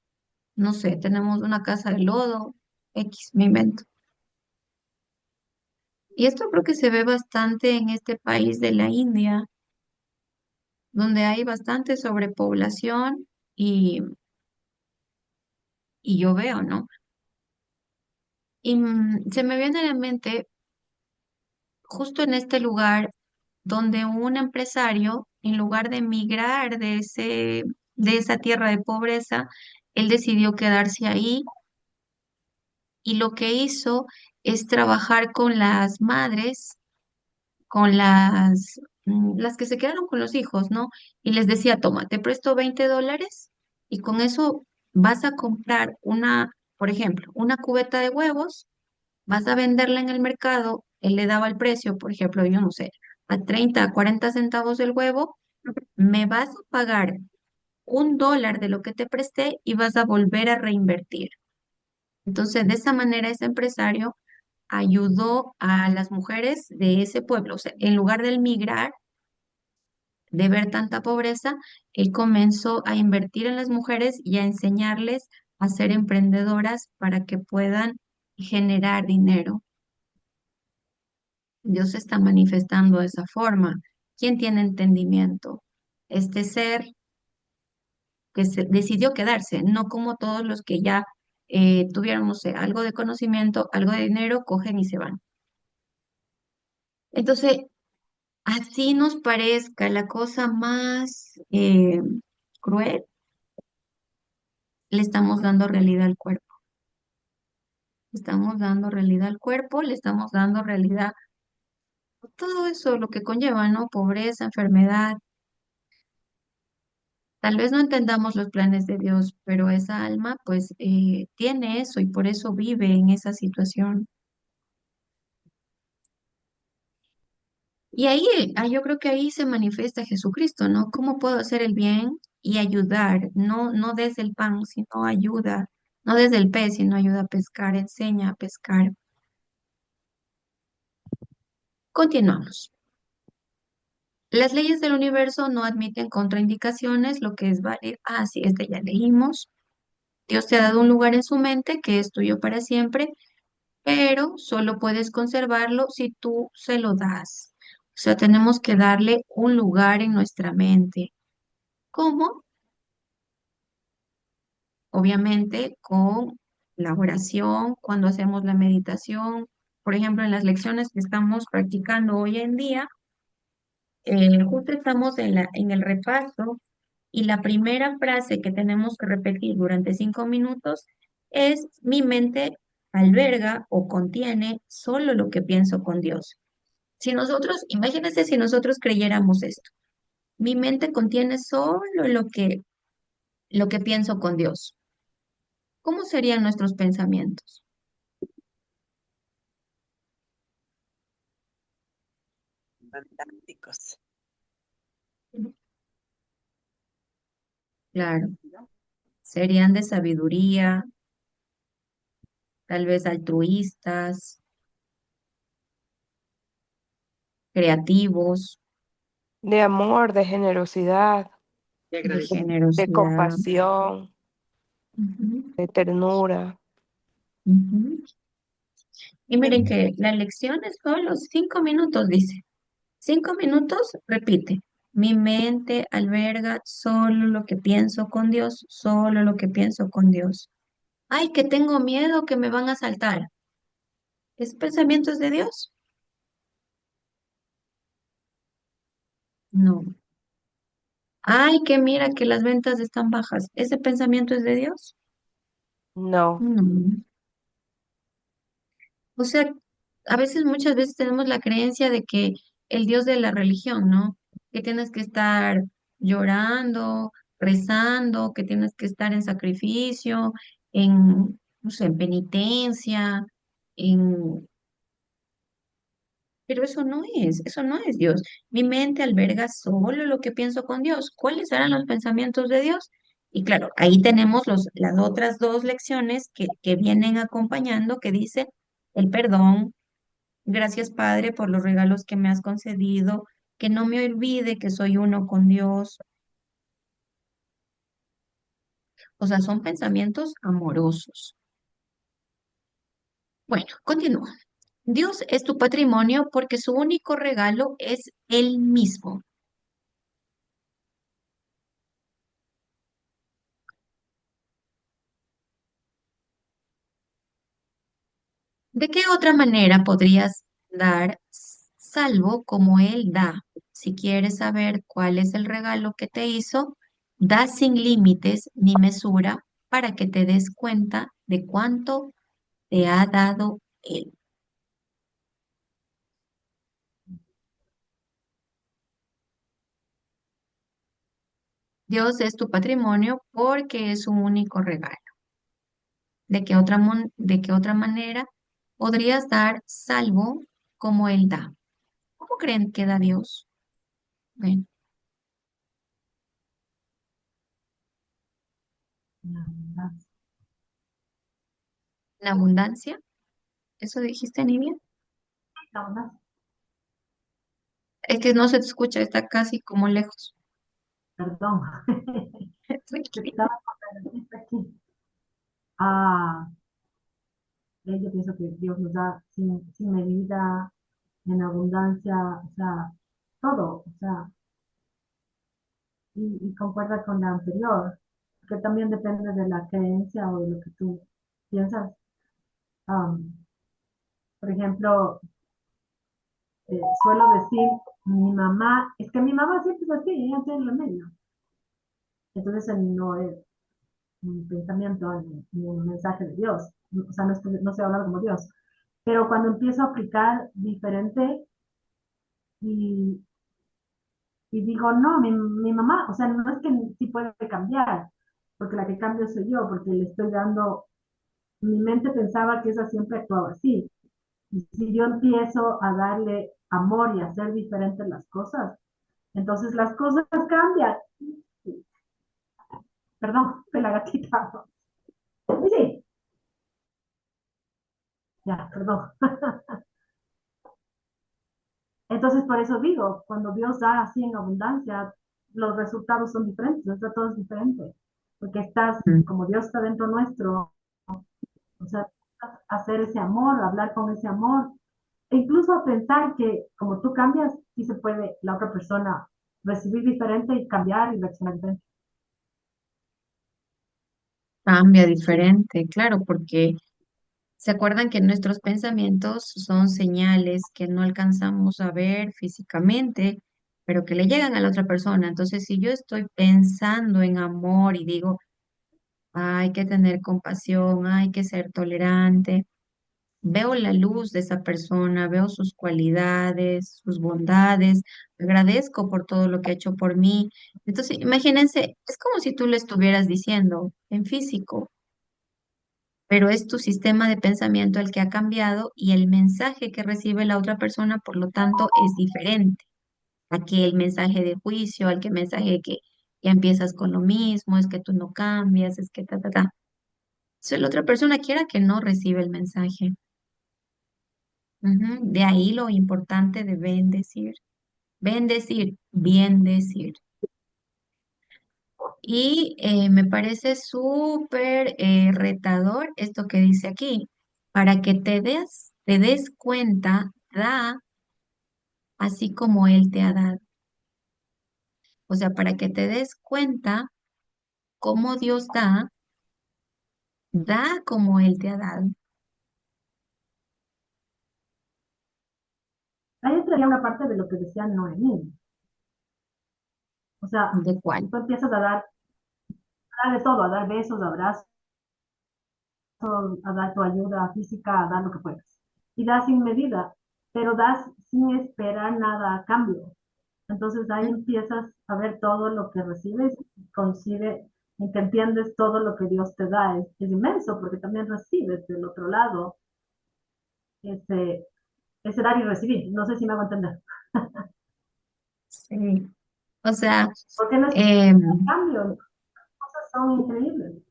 no sé, tenemos una casa de lodo, X, me invento. Y esto creo que se ve bastante en este país de la India, donde hay bastante sobrepoblación y, y yo veo, ¿no? Y se me viene a la mente justo en este lugar donde un empresario, en lugar de emigrar de esa tierra de pobreza, él decidió quedarse ahí y lo que hizo es trabajar con las madres, con las que se quedaron con los hijos, ¿no? Y les decía, toma, te presto $20 y con eso vas a comprar por ejemplo, una cubeta de huevos, vas a venderla en el mercado, él le daba el precio, por ejemplo, yo no sé, a 30 a 40 centavos el huevo, me vas a pagar $1 de lo que te presté y vas a volver a reinvertir. Entonces, de esa manera, ese empresario ayudó a las mujeres de ese pueblo. O sea, en lugar de migrar, de ver tanta pobreza, él comenzó a invertir en las mujeres y a enseñarles a ser emprendedoras para que puedan generar dinero. Dios se está manifestando de esa forma. ¿Quién tiene entendimiento? Este ser que decidió quedarse, no como todos los que ya tuvieron, no sé, algo de conocimiento, algo de dinero, cogen y se van. Entonces, así nos parezca la cosa más cruel, le estamos dando realidad al cuerpo. Le estamos dando realidad al cuerpo, le estamos dando realidad a todo eso, lo que conlleva, ¿no? Pobreza, enfermedad. Tal vez no entendamos los planes de Dios, pero esa alma pues tiene eso y por eso vive en esa situación. Y ahí, yo creo que ahí se manifiesta Jesucristo, ¿no? ¿Cómo puedo hacer el bien y ayudar? No, no desde el pan, sino ayuda, no desde el pez, sino ayuda a pescar, enseña a pescar. Continuamos. Las leyes del universo no admiten contraindicaciones, lo que es válido. Ah, sí, este ya leímos. Dios te ha dado un lugar en su mente que es tuyo para siempre, pero solo puedes conservarlo si tú se lo das. O sea, tenemos que darle un lugar en nuestra mente. ¿Cómo? Obviamente con la oración, cuando hacemos la meditación, por ejemplo, en las lecciones que estamos practicando hoy en día, justo estamos en el repaso y la primera frase que tenemos que repetir durante 5 minutos es: mi mente alberga o contiene solo lo que pienso con Dios. Si nosotros, imagínense si nosotros creyéramos esto, mi mente contiene solo lo que pienso con Dios. ¿Cómo serían nuestros pensamientos? Fantásticos. Claro, serían de sabiduría, tal vez altruistas, creativos, De amor, de generosidad, Y de agradecimiento. de generosidad. compasión, Ujú, de ternura. ujú. Y miren que la lección es solo 5 minutos, dice. 5 minutos, repite. Mi mente alberga solo lo que pienso con Dios, solo lo que pienso con Dios. Ay, que tengo miedo que me van a asaltar. ¿Es pensamientos de Dios? No. Ay, que mira que las ventas están bajas. ¿Ese pensamiento es de Dios? No, No. O sea, a veces, muchas veces tenemos la creencia de que el Dios de la religión, ¿no? Que tienes que estar llorando, rezando, que tienes que estar en sacrificio, en, no sé, en penitencia, en... Pero eso no es Dios. Mi mente alberga solo lo que pienso con Dios. ¿Cuáles serán los pensamientos de Dios? Y claro, ahí tenemos las otras dos lecciones que vienen acompañando, que dice el perdón. Gracias, Padre, por los regalos que me has concedido, que no me olvide que soy uno con Dios. O sea, son pensamientos amorosos. Bueno, continúo. Dios es tu patrimonio porque su único regalo es Él mismo. ¿De qué otra manera podrías dar salvo como Él da? Si quieres saber cuál es el regalo que te hizo, da sin límites ni mesura para que te des cuenta de cuánto te ha dado Él. Dios es tu patrimonio porque es su único regalo. ¿De qué otra manera podrías dar salvo como Él da? ¿Cómo creen que da Dios? Bueno, La abundancia. en abundancia, ¿eso dijiste, Nidia? La abundancia. Es que no se te escucha, está casi como lejos. Perdón. Tranquila. Estaba con la lista aquí. Ah, yo pienso que Dios nos da sin medida, en abundancia, o sea, todo, o sea, y concuerda con la anterior, que también depende de la creencia o de lo que tú piensas. Am, por ejemplo, suelo decir, mi mamá, es que mi mamá siempre es así, ella tiene lo medio. Entonces no es un pensamiento ni un mensaje de Dios, o sea, no estoy hablando como Dios. Pero cuando empiezo a aplicar diferente y, y digo, no, mi mamá, o sea, no es que sí puede cambiar, porque la que cambio soy yo, porque le estoy dando, mi mente pensaba que esa siempre actuaba así. Y si yo empiezo a darle amor y a hacer diferentes las cosas, entonces las cosas cambian. Perdón, de la gatita. Sí, ya, perdón. Entonces, por eso digo, cuando Dios da así en abundancia, los resultados son diferentes, o sea, todo es diferente, porque estás, Mm. como Dios está dentro nuestro, o sea, hacer ese amor, hablar con ese amor, e incluso pensar que como tú cambias, sí se puede la otra persona recibir diferente y cambiar y reaccionar diferente. Cambia diferente, claro, porque se acuerdan que nuestros pensamientos son señales que no alcanzamos a ver físicamente, pero que le llegan a la otra persona. Entonces, si yo estoy pensando en amor y digo, hay que tener compasión, hay que ser tolerante, veo la luz de esa persona, veo sus cualidades, sus bondades, agradezco por todo lo que ha hecho por mí. Entonces, imagínense, es como si tú le estuvieras diciendo en físico, pero es tu sistema de pensamiento el que ha cambiado y el mensaje que recibe la otra persona, por lo tanto, es diferente. Aquí el mensaje de juicio, al que mensaje que ya empiezas con lo mismo, es que tú no cambias, es que ta, ta, ta. Si la otra persona quiera que no recibe el mensaje. Ujú. De ahí lo importante de bendecir. Bendecir, bien decir. Y me parece súper retador esto que dice aquí. Para que te des cuenta, da así como Él te ha dado. O sea, para que te des cuenta cómo Dios da, da como Él te ha dado. Ahí entraría una parte de lo que decía Noemí. O sea, ¿De cuál? tú empiezas a dar de todo, a dar besos, abrazos, a dar tu ayuda física, a dar lo que puedas. Y das sin medida, pero das sin esperar nada a cambio. Entonces ahí ¿Mm? empiezas a ver todo lo que recibes, coincide en que entiendes todo lo que Dios te da. Es inmenso porque también recibes del otro lado ese, ese dar y recibir. No sé si me hago entender. Sí. O sea, Porque no es em, cambio, las cosas son increíbles.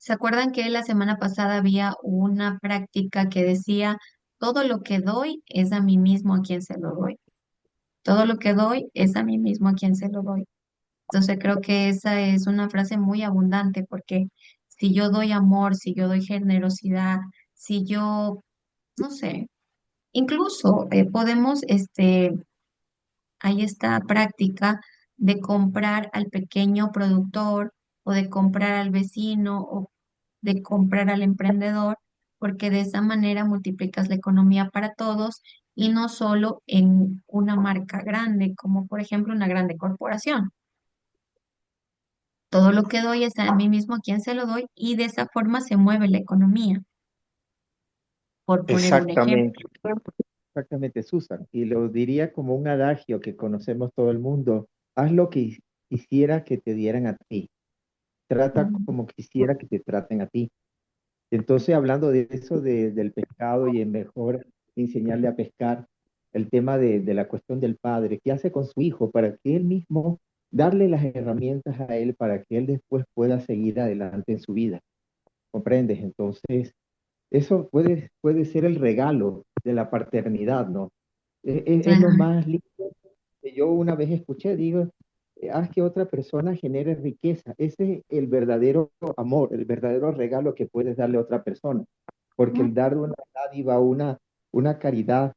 ¿se acuerdan que la semana pasada había una práctica que decía, todo lo que doy es a mí mismo a quien se lo doy? Todo lo que doy es a mí mismo a quien se lo doy. Entonces creo que esa es una frase muy abundante porque si yo doy amor, si yo doy generosidad, si yo, no sé, incluso podemos, hay esta práctica de comprar al pequeño productor o de comprar al vecino o de comprar al emprendedor, porque de esa manera multiplicas la economía para todos y no solo en una marca grande, como por ejemplo una grande corporación. Todo lo que doy es a mí mismo a quien se lo doy y de esa forma se mueve la economía, por poner un ejemplo. Exactamente, exactamente, Susan. Y lo diría como un adagio que conocemos todo el mundo. Haz lo que quisiera que te dieran a ti. Trata Mm, como quisiera que te traten a ti. Entonces, hablando de eso del pescado y en mejor enseñarle a pescar, el tema de la cuestión del padre, ¿qué hace con su hijo para que él mismo darle las herramientas a él para que él después pueda seguir adelante en su vida? ¿Comprendes? Entonces, eso puede ser el regalo de la paternidad, ¿no? Es lo claro. más lindo que yo una vez escuché, digo, haz que otra persona genere riqueza. Ese es el verdadero amor, el verdadero regalo que puedes darle a otra persona. Porque Mm, el dar una dádiva, una caridad,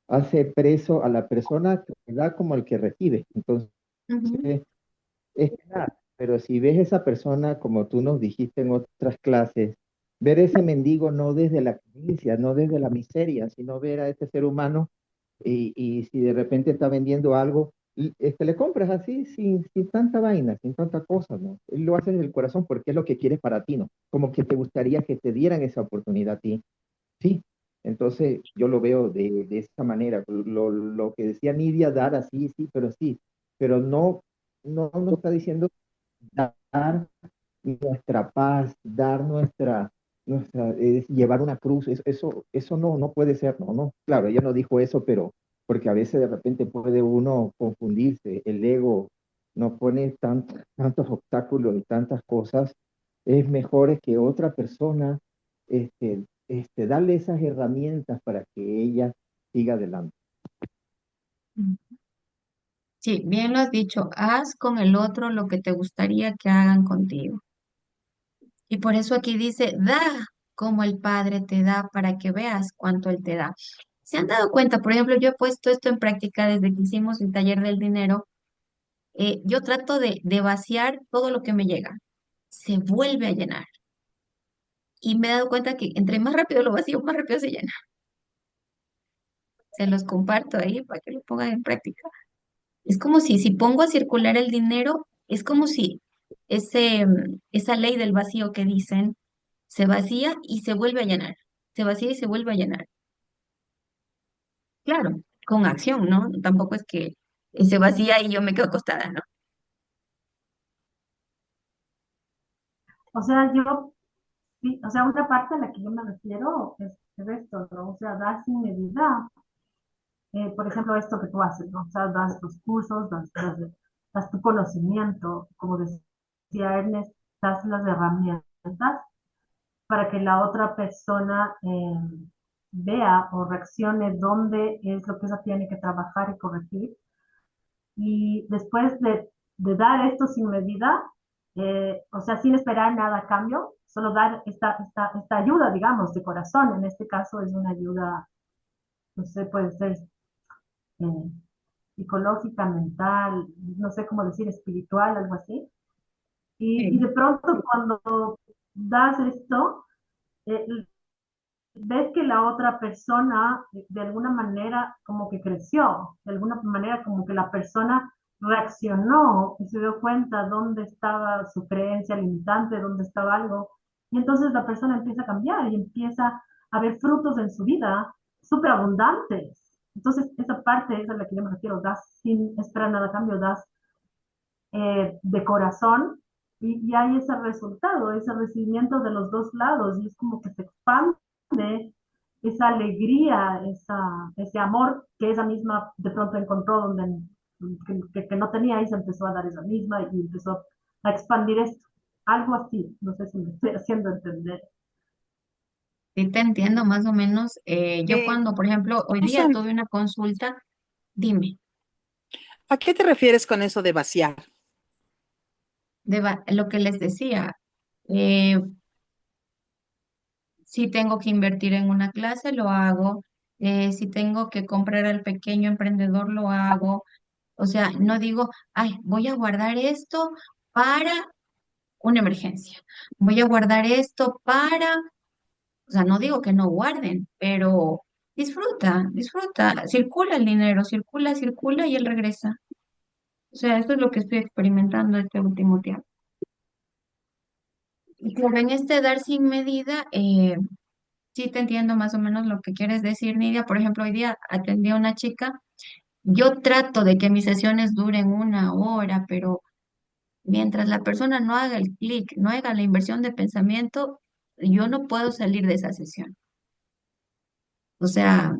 hace preso a la persona que da como al que recibe. Entonces, ujú, es verdad, pero si ves esa persona, como tú nos dijiste en otras clases, ver ese mendigo no desde la codicia, no desde la miseria, sino ver a ese ser humano y si de repente está vendiendo algo, le compras así sin tanta vaina, sin tanta cosa, ¿no? Él lo hace desde el corazón porque es lo que quieres para ti, ¿no? Como que te gustaría que te dieran esa oportunidad a ti. Sí, entonces yo lo veo de esa manera. Lo que decía Nidia, dar así, sí, pero no está diciendo dar nuestra paz, dar llevar una cruz, eso no puede ser, no. Claro, ella no dijo eso, pero porque a veces de repente puede uno confundirse, el ego nos pone tantos obstáculos y tantas cosas, es mejor que otra persona, darle esas herramientas para que ella siga adelante. mm. Sí, bien lo has dicho, haz con el otro lo que te gustaría que hagan contigo. Y por eso aquí dice, da como el Padre te da para que veas cuánto Él te da. ¿Se han dado cuenta? Por ejemplo, yo he puesto esto en práctica desde que hicimos el taller del dinero. Yo trato de vaciar todo lo que me llega. Se vuelve a llenar. Y me he dado cuenta que entre más rápido lo vacío, más rápido se llena. Se los comparto ahí para que lo pongan en práctica. Es como si pongo a circular el dinero, es como si esa ley del vacío que dicen se vacía y se vuelve a llenar. Se vacía y se vuelve a llenar. Claro, con acción, ¿no? Tampoco es que se vacía y yo me quedo acostada, ¿no? O sea, yo, sí, o sea, una parte a la que yo me refiero es esto, ¿no? O sea, dar sin medida. Por ejemplo, esto que tú haces, ¿no? O sea, das tus cursos, das tu conocimiento, como decía decía Ernest, das las herramientas para que la otra persona vea o reaccione dónde es lo que ella tiene que trabajar y corregir. Y después de dar esto sin medida, o sea, sin esperar nada a cambio, solo dar esta ayuda, digamos, de corazón. En este caso es una ayuda, no sé, puede ser eh, psicológica, mental, no sé cómo decir, espiritual, algo así. Y de Sí. pronto cuando das esto, eh, ves que la otra persona de alguna manera como que creció, de alguna manera como que la persona reaccionó y se dio cuenta dónde estaba su creencia limitante, dónde estaba algo. Y entonces la persona empieza a cambiar y empieza a ver frutos en su vida súper abundantes. Entonces esa parte es a la que yo me refiero, das sin esperar nada a cambio, das de corazón y hay ese resultado, ese recibimiento de los dos lados y es como que se expande esa alegría, ese amor que ella misma de pronto encontró donde que no tenía y se empezó a dar esa misma y empezó a expandir esto. Algo así, no sé si me estoy haciendo entender. Sí, te entiendo más o menos. Yo Eh, cuando, por ejemplo, hoy día Susan, tuve una consulta, dime, ¿a qué te refieres con eso de vaciar? lo que les decía, eh, si tengo que invertir en una clase, lo hago. Si tengo que comprar al pequeño emprendedor, lo hago. O sea, no digo, ay, voy a guardar esto para una emergencia. Voy a guardar esto para, o sea, no digo que no guarden, pero disfruta, disfruta, circula el dinero, circula, circula y él regresa. O sea, eso es lo que estoy experimentando este último tiempo. Y claro, en este dar sin medida, sí te entiendo más o menos lo que quieres decir, Nidia. Por ejemplo, hoy día atendí a una chica. Yo trato de que mis sesiones duren una hora, pero mientras la persona no haga el clic, no haga la inversión de pensamiento, yo no puedo salir de esa sesión. O sea,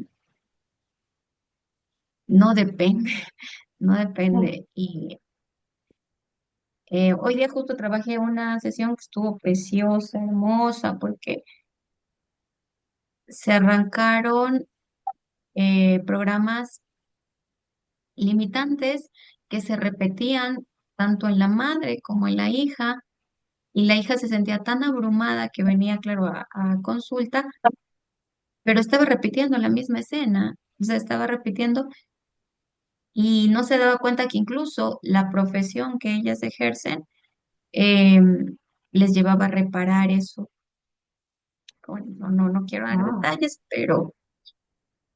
no depende, no Sí. depende. Y hoy día justo trabajé una sesión que estuvo preciosa, hermosa, porque se arrancaron programas limitantes que se repetían tanto en la madre como en la hija, y la hija se sentía tan abrumada que venía, claro, a consulta, pero estaba repitiendo la misma escena, o sea, estaba repitiendo y no se daba cuenta que incluso la profesión que ellas ejercen eh, les llevaba a reparar eso. Bueno, no quiero dar Ah, detalles, pero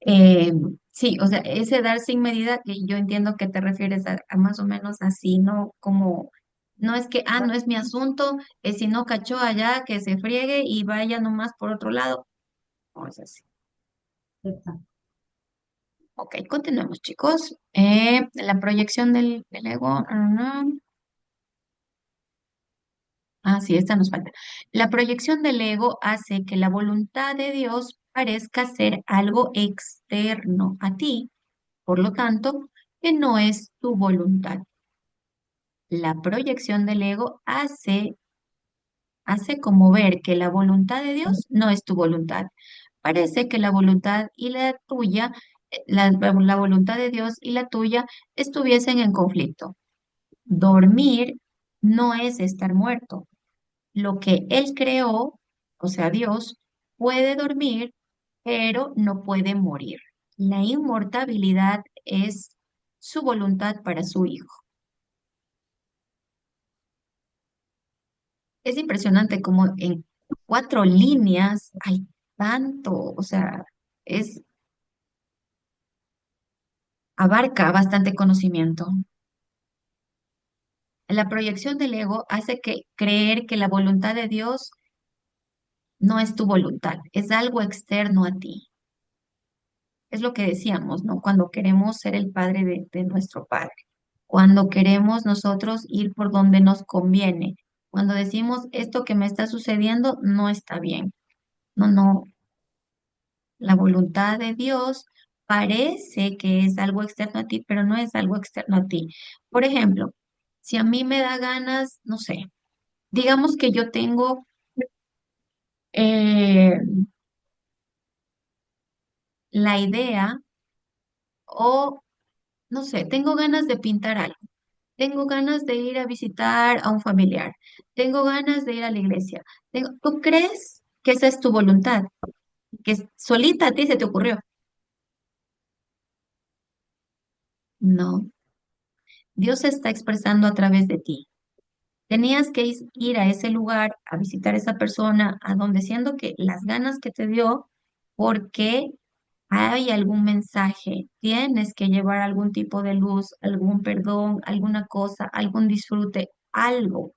Eh, sí, o sea, ese dar sin medida que yo entiendo que te refieres a más o menos así, ¿no? Como, no es que, no es mi asunto, si no cachó allá, que se friegue y vaya nomás por otro lado. No es así. exacto. Ok, continuemos, chicos. La proyección del ego. Sí, esta nos falta. La proyección del ego hace que la voluntad de Dios parezca ser algo externo a ti, por lo tanto, que no es tu voluntad. La proyección del ego hace como ver que la voluntad de Dios no es tu voluntad. Parece que la voluntad y la tuya, la voluntad de Dios y la tuya estuviesen en conflicto. Dormir no es estar muerto. Lo que Él creó, o sea, Dios, puede dormir, pero no puede morir. La inmortalidad es su voluntad para su hijo. Es impresionante como en 4 líneas hay tanto, o sea, es, abarca bastante conocimiento. La proyección del ego hace que creer que la voluntad de Dios no es tu voluntad, es algo externo a ti. Es lo que decíamos, ¿no? Cuando queremos ser el padre de nuestro padre, cuando queremos nosotros ir por donde nos conviene, cuando decimos esto que me está sucediendo no está bien. No, no, la voluntad de Dios parece que es algo externo a ti, pero no es algo externo a ti. Por ejemplo, si a mí me da ganas, no sé, Digamos que yo tengo eh, la idea o, no sé, tengo ganas de pintar algo, tengo ganas de ir a visitar a un familiar, tengo ganas de ir a la iglesia. ¿Tú crees que esa es tu voluntad? Que solita a ti se te ocurrió. No, Dios se está expresando a través de ti. Tenías que ir a ese lugar, a visitar a esa persona, a donde siendo que las ganas que te dio, porque hay algún mensaje, tienes que llevar algún tipo de luz, algún perdón, alguna cosa, algún disfrute, algo.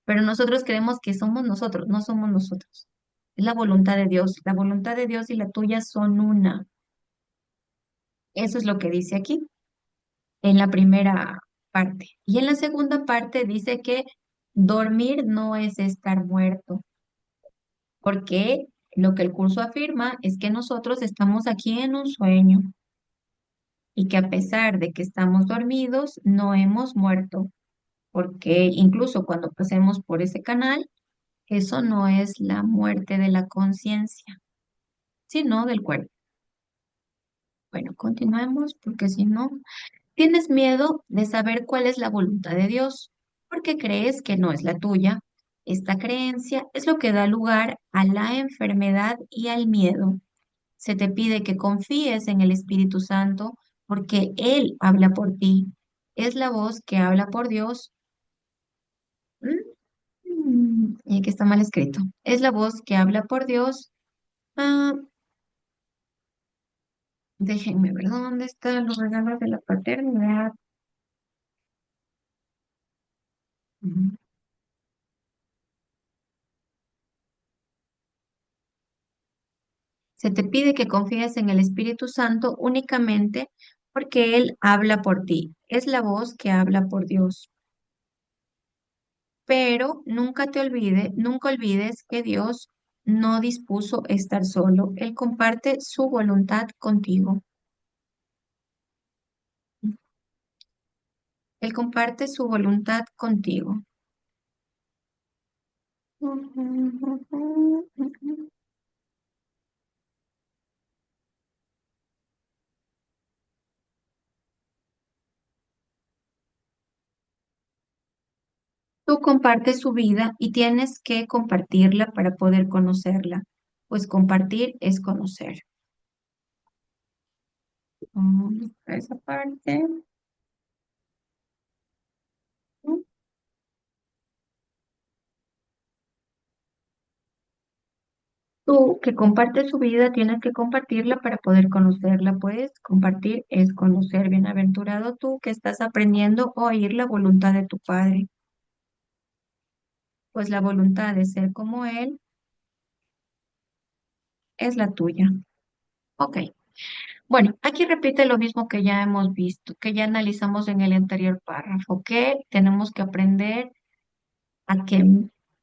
Pero nosotros creemos que somos nosotros, no somos nosotros. Es la voluntad de Dios. La voluntad de Dios y la tuya son una. Eso es lo que dice aquí, en la primera parte. Y en la segunda parte dice que dormir no es estar muerto, porque lo que el curso afirma es que nosotros estamos aquí en un sueño y que a pesar de que estamos dormidos, no hemos muerto, porque incluso cuando pasemos por ese canal, eso no es la muerte de la conciencia, sino del cuerpo. Bueno, continuemos porque si no, tienes miedo de saber cuál es la voluntad de Dios, porque crees que no es la tuya. Esta creencia es lo que da lugar a la enfermedad y al miedo. Se te pide que confíes en el Espíritu Santo porque Él habla por ti. Es la voz que habla por Dios. Y que está mal escrito. Es la voz que habla por Dios. Ah, déjenme ver dónde están los regalos de la paternidad. Ujú. Se te pide que confíes en el Espíritu Santo únicamente porque Él habla por ti. Es la voz que habla por Dios. Pero nunca olvides que Dios no dispuso estar solo. Él comparte su voluntad contigo. Él comparte su voluntad contigo. Tú compartes su vida y tienes que compartirla para poder conocerla, pues compartir es conocer. Esa parte. Tú que compartes su vida tienes que compartirla para poder conocerla, pues compartir es conocer. Bienaventurado tú que estás aprendiendo a oír la voluntad de tu Padre, pues la voluntad de ser como Él es la tuya. Ok. Bueno, aquí repite lo mismo que ya hemos visto, que ya analizamos en el anterior párrafo, que tenemos que aprender a que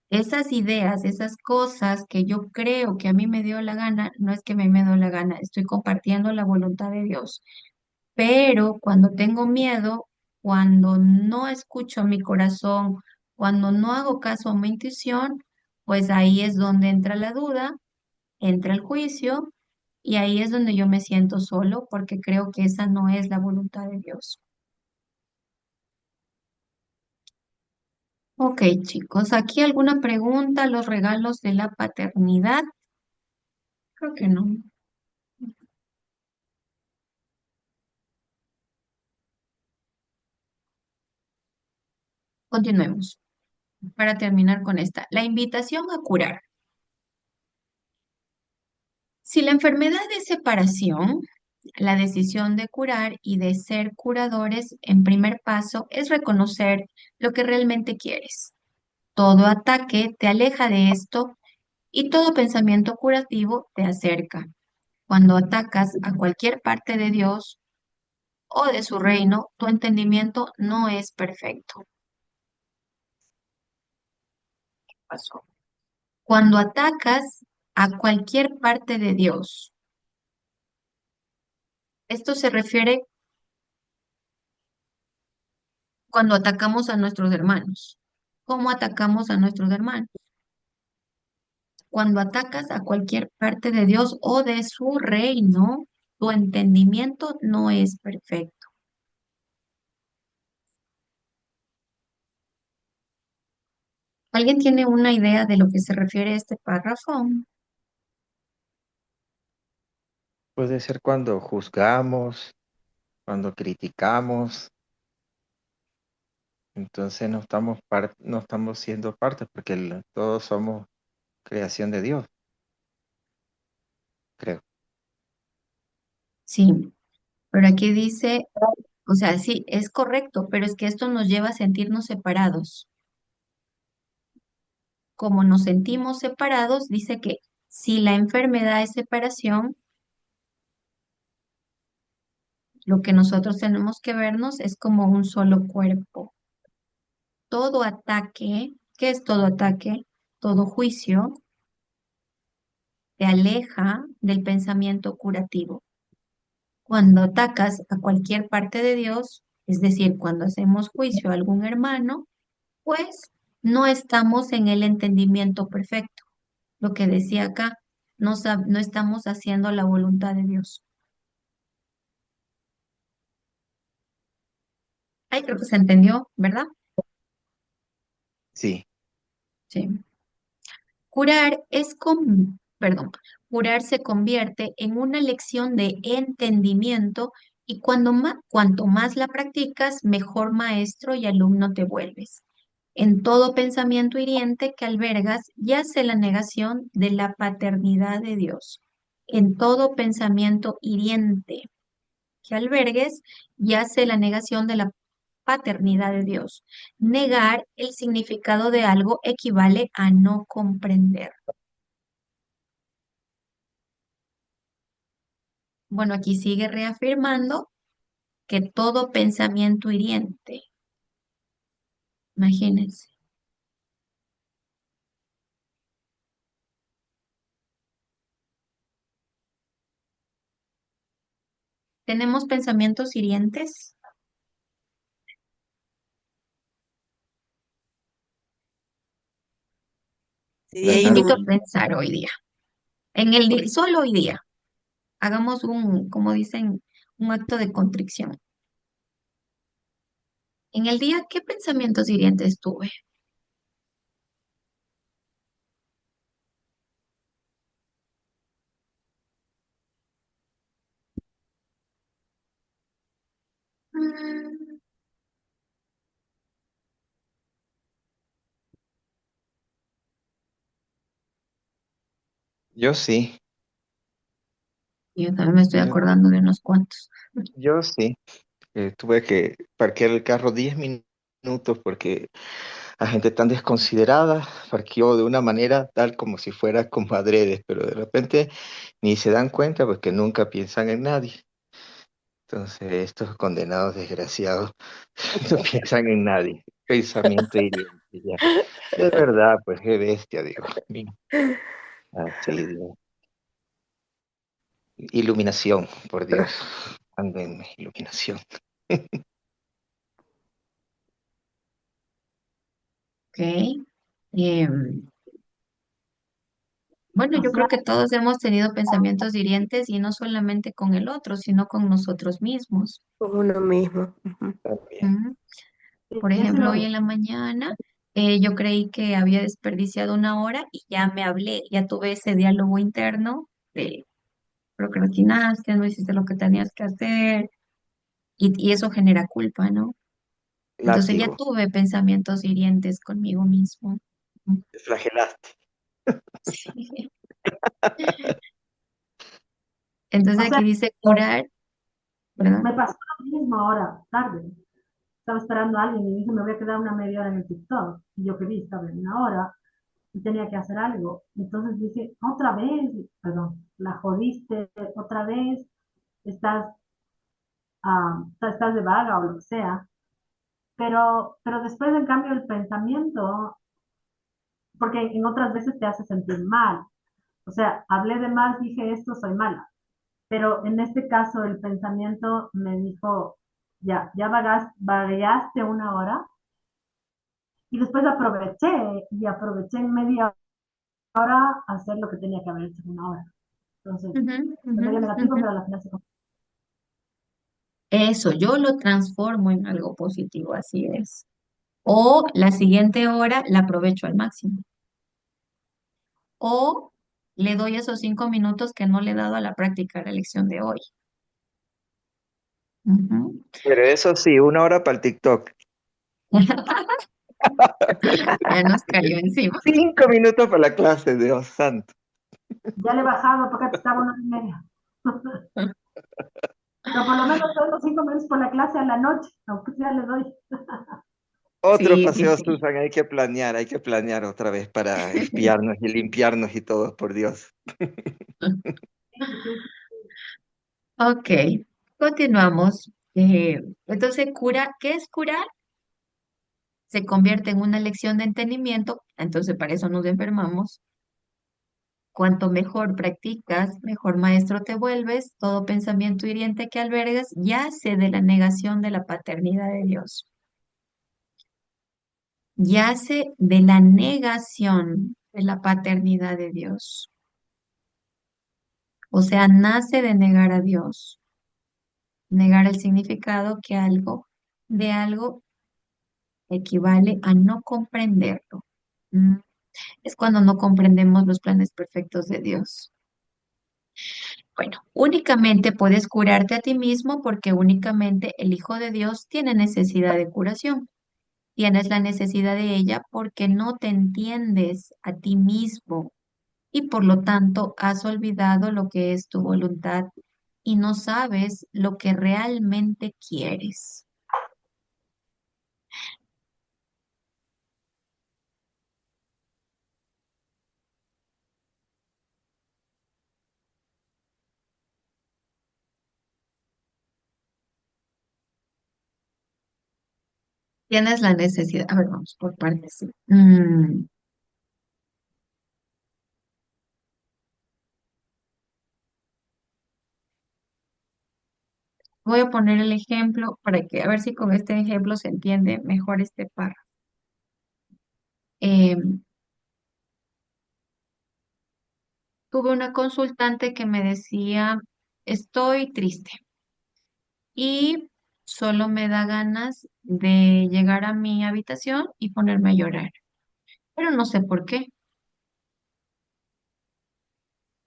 esas ideas, esas cosas que yo creo que a mí me dio la gana, no es que me dio la gana, estoy compartiendo la voluntad de Dios. Pero cuando tengo miedo, cuando no escucho mi corazón, cuando no hago caso a mi intuición, pues ahí es donde entra la duda, entra el juicio y ahí es donde yo me siento solo porque creo que esa no es la voluntad de Dios. Ok, chicos, ¿aquí alguna pregunta? ¿Los regalos de la paternidad? Creo que no. Continuemos para terminar con esta. La invitación a curar. Si la enfermedad es separación, la decisión de curar y de ser curadores en primer paso es reconocer lo que realmente quieres. Todo ataque te aleja de esto y todo pensamiento curativo te acerca. Cuando atacas a cualquier parte de Dios o de su reino, tu entendimiento no es perfecto. Pasó. Cuando atacas a cualquier parte de Dios, esto se refiere cuando atacamos a nuestros hermanos. cómo atacamos a nuestros hermanos. Cuando atacas a cualquier parte de Dios o de su reino, tu entendimiento no es perfecto. ¿Alguien tiene una idea de lo que se refiere a este párrafo? Puede ser cuando juzgamos, cuando criticamos, entonces no estamos siendo parte porque todos somos creación de Dios, creo. Sí, pero aquí dice, o sea, sí, es correcto, pero es que esto nos lleva a sentirnos separados. Como nos sentimos separados, dice que si la enfermedad es separación, lo que nosotros tenemos que vernos es como un solo cuerpo. Todo ataque, ¿qué es todo ataque? Todo juicio te aleja del pensamiento curativo. Cuando atacas a cualquier parte de Dios, es decir, cuando hacemos juicio a algún hermano, pues no estamos en el entendimiento perfecto. Lo que decía acá, no estamos haciendo la voluntad de Dios. Ay, creo que se entendió, ¿verdad? Sí, Sí. Perdón, curar se convierte en una lección de entendimiento y cuanto más la practicas, mejor maestro y alumno te vuelves. En todo pensamiento hiriente que albergas yace la negación de la paternidad de Dios. En todo pensamiento hiriente que albergues yace la negación de la paternidad de Dios. Negar el significado de algo equivale a no comprender. Bueno, aquí sigue reafirmando que todo pensamiento hiriente, imagínense, tenemos pensamientos hirientes. Sí, Los hay claro. invito un, a pensar hoy día, solo hoy día, hagamos como dicen, un acto de contrición. En el día, ¿qué pensamientos hirientes tuve? Mm, Yo sí, yo también me estoy yo, acordando de unos cuantos. yo sí. Tuve que parquear el carro 10 minutos porque la gente tan desconsiderada parqueó de una manera tal como si fuera como adrede, pero de repente ni se dan cuenta porque nunca piensan en nadie. Entonces, estos condenados desgraciados no piensan en nadie. Pensamiento hiriente, ya. De verdad, pues qué bestia, digo. Mira, así, digo. Iluminación, por Dios. Ándenme, iluminación. Ok. Em, bueno, O yo sea, creo que todos hemos tenido pensamientos hirientes y no solamente con el otro, sino con nosotros mismos. Con uno mismo. Ujú. También. Ujú. Por eso ejemplo, iba a hoy decir. en la mañana yo creí que había desperdiciado una hora y ya me hablé, ya tuve ese diálogo interno de procrastinaste, no hiciste lo que tenías que hacer y eso genera culpa, ¿no? Entonces ya Látigo. tuve pensamientos hirientes conmigo mismo. Ujú. Te flagelaste. Sí. Entonces O sea, aquí dice curar, ¿verdad? me pasó lo mismo ahora, tarde. Estaba esperando a alguien y dije, me voy a quedar una media hora en el TikTok. Y yo quería estaba en una hora y tenía que hacer algo. Entonces dije, otra vez, perdón, la jodiste, otra vez, estás, estás de vaga o lo que sea. Pero después, en cambio, el pensamiento, porque en otras veces te hace sentir mal. O sea, hablé de más, dije esto, soy mala. Pero en este caso, el pensamiento me dijo, ya vagaste una hora, Y después aproveché en media hora a hacer lo que tenía que haber hecho en una hora. Entonces, Ujú, fue ujú, medio negativo, ujú. pero a la final se compensó. Eso, yo lo transformo en algo positivo, así es. O la siguiente hora la aprovecho al máximo. O le doy esos 5 minutos que no le he dado a la práctica de la lección de hoy. Ujú. Pero eso sí, 1 hora para el TikTok. Ya nos cayó encima. 5 minutos para la clase, Dios santo. Ya le he bajado porque estaba 1 hora y media. Pero por lo menos doy los 5 minutos por la clase a la noche, aunque sea le doy. Otra Sí, sí, ocasión, sí. Susan, hay que planear otra vez para espiarnos y limpiarnos y todo, por Dios. Sí, sí, Ok, continuamos. Entonces, ¿qué es curar? Se convierte en una lección de entendimiento, entonces para eso nos enfermamos. Cuanto mejor practicas, mejor maestro te vuelves. Todo pensamiento hiriente que albergas yace de la negación de la paternidad de Dios. Yace de la negación de la paternidad de Dios. O sea, nace de negar a Dios, negar el significado de algo equivale a no comprenderlo. Mm, Es cuando no comprendemos los planes perfectos de Dios. Bueno, únicamente puedes curarte a ti mismo porque únicamente el Hijo de Dios tiene necesidad de curación. Tienes la necesidad de ella porque no te entiendes a ti mismo y por lo tanto has olvidado lo que es tu voluntad y no sabes lo que realmente quieres. Tienes la necesidad. A ver, vamos por partes. Sí. Voy a poner el ejemplo para que a ver si con este ejemplo se entiende mejor este párrafo. Eh, Tuve una consultante que me decía, estoy triste y solo me da ganas de llegar a mi habitación y ponerme a llorar, pero no sé por qué.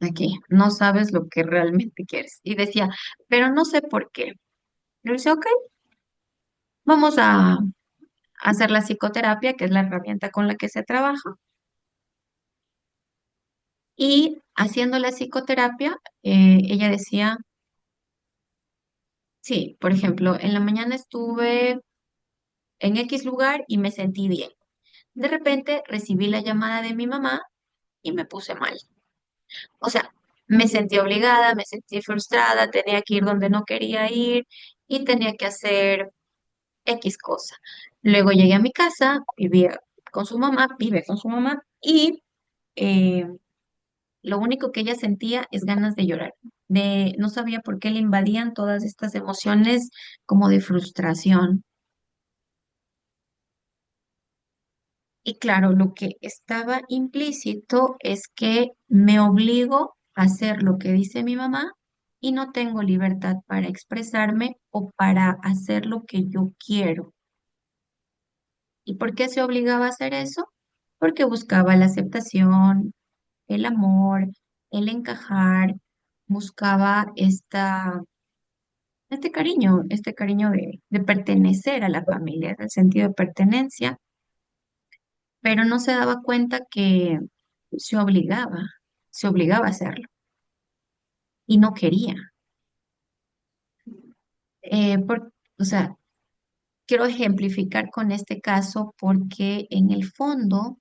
Aquí, no sabes lo que realmente quieres. Y decía, pero no sé por qué. Le dice, ok, vamos a hacer la psicoterapia, que es la herramienta con la que se trabaja. Y haciendo la psicoterapia, ella decía, sí, por ejemplo, en la mañana estuve en X lugar y me sentí bien. De repente recibí la llamada de mi mamá y me puse mal. O sea, me sentí obligada, me sentí frustrada, tenía que ir donde no quería ir y tenía que hacer X cosa. Luego llegué a mi casa, vivía con su mamá, vive con su mamá y eh, lo único que ella sentía es ganas de llorar. No sabía por qué le invadían todas estas emociones como de frustración. Y claro, lo que estaba implícito es que me obligo a hacer lo que dice mi mamá y no tengo libertad para expresarme o para hacer lo que yo quiero. ¿Y por qué se obligaba a hacer eso? Porque buscaba la aceptación, el amor, el encajar, buscaba este cariño de pertenecer a la familia, el sentido de pertenencia, pero no se daba cuenta que se obligaba, se obligaba a hacerlo y no quería. O sea, quiero ejemplificar con este caso porque en el fondo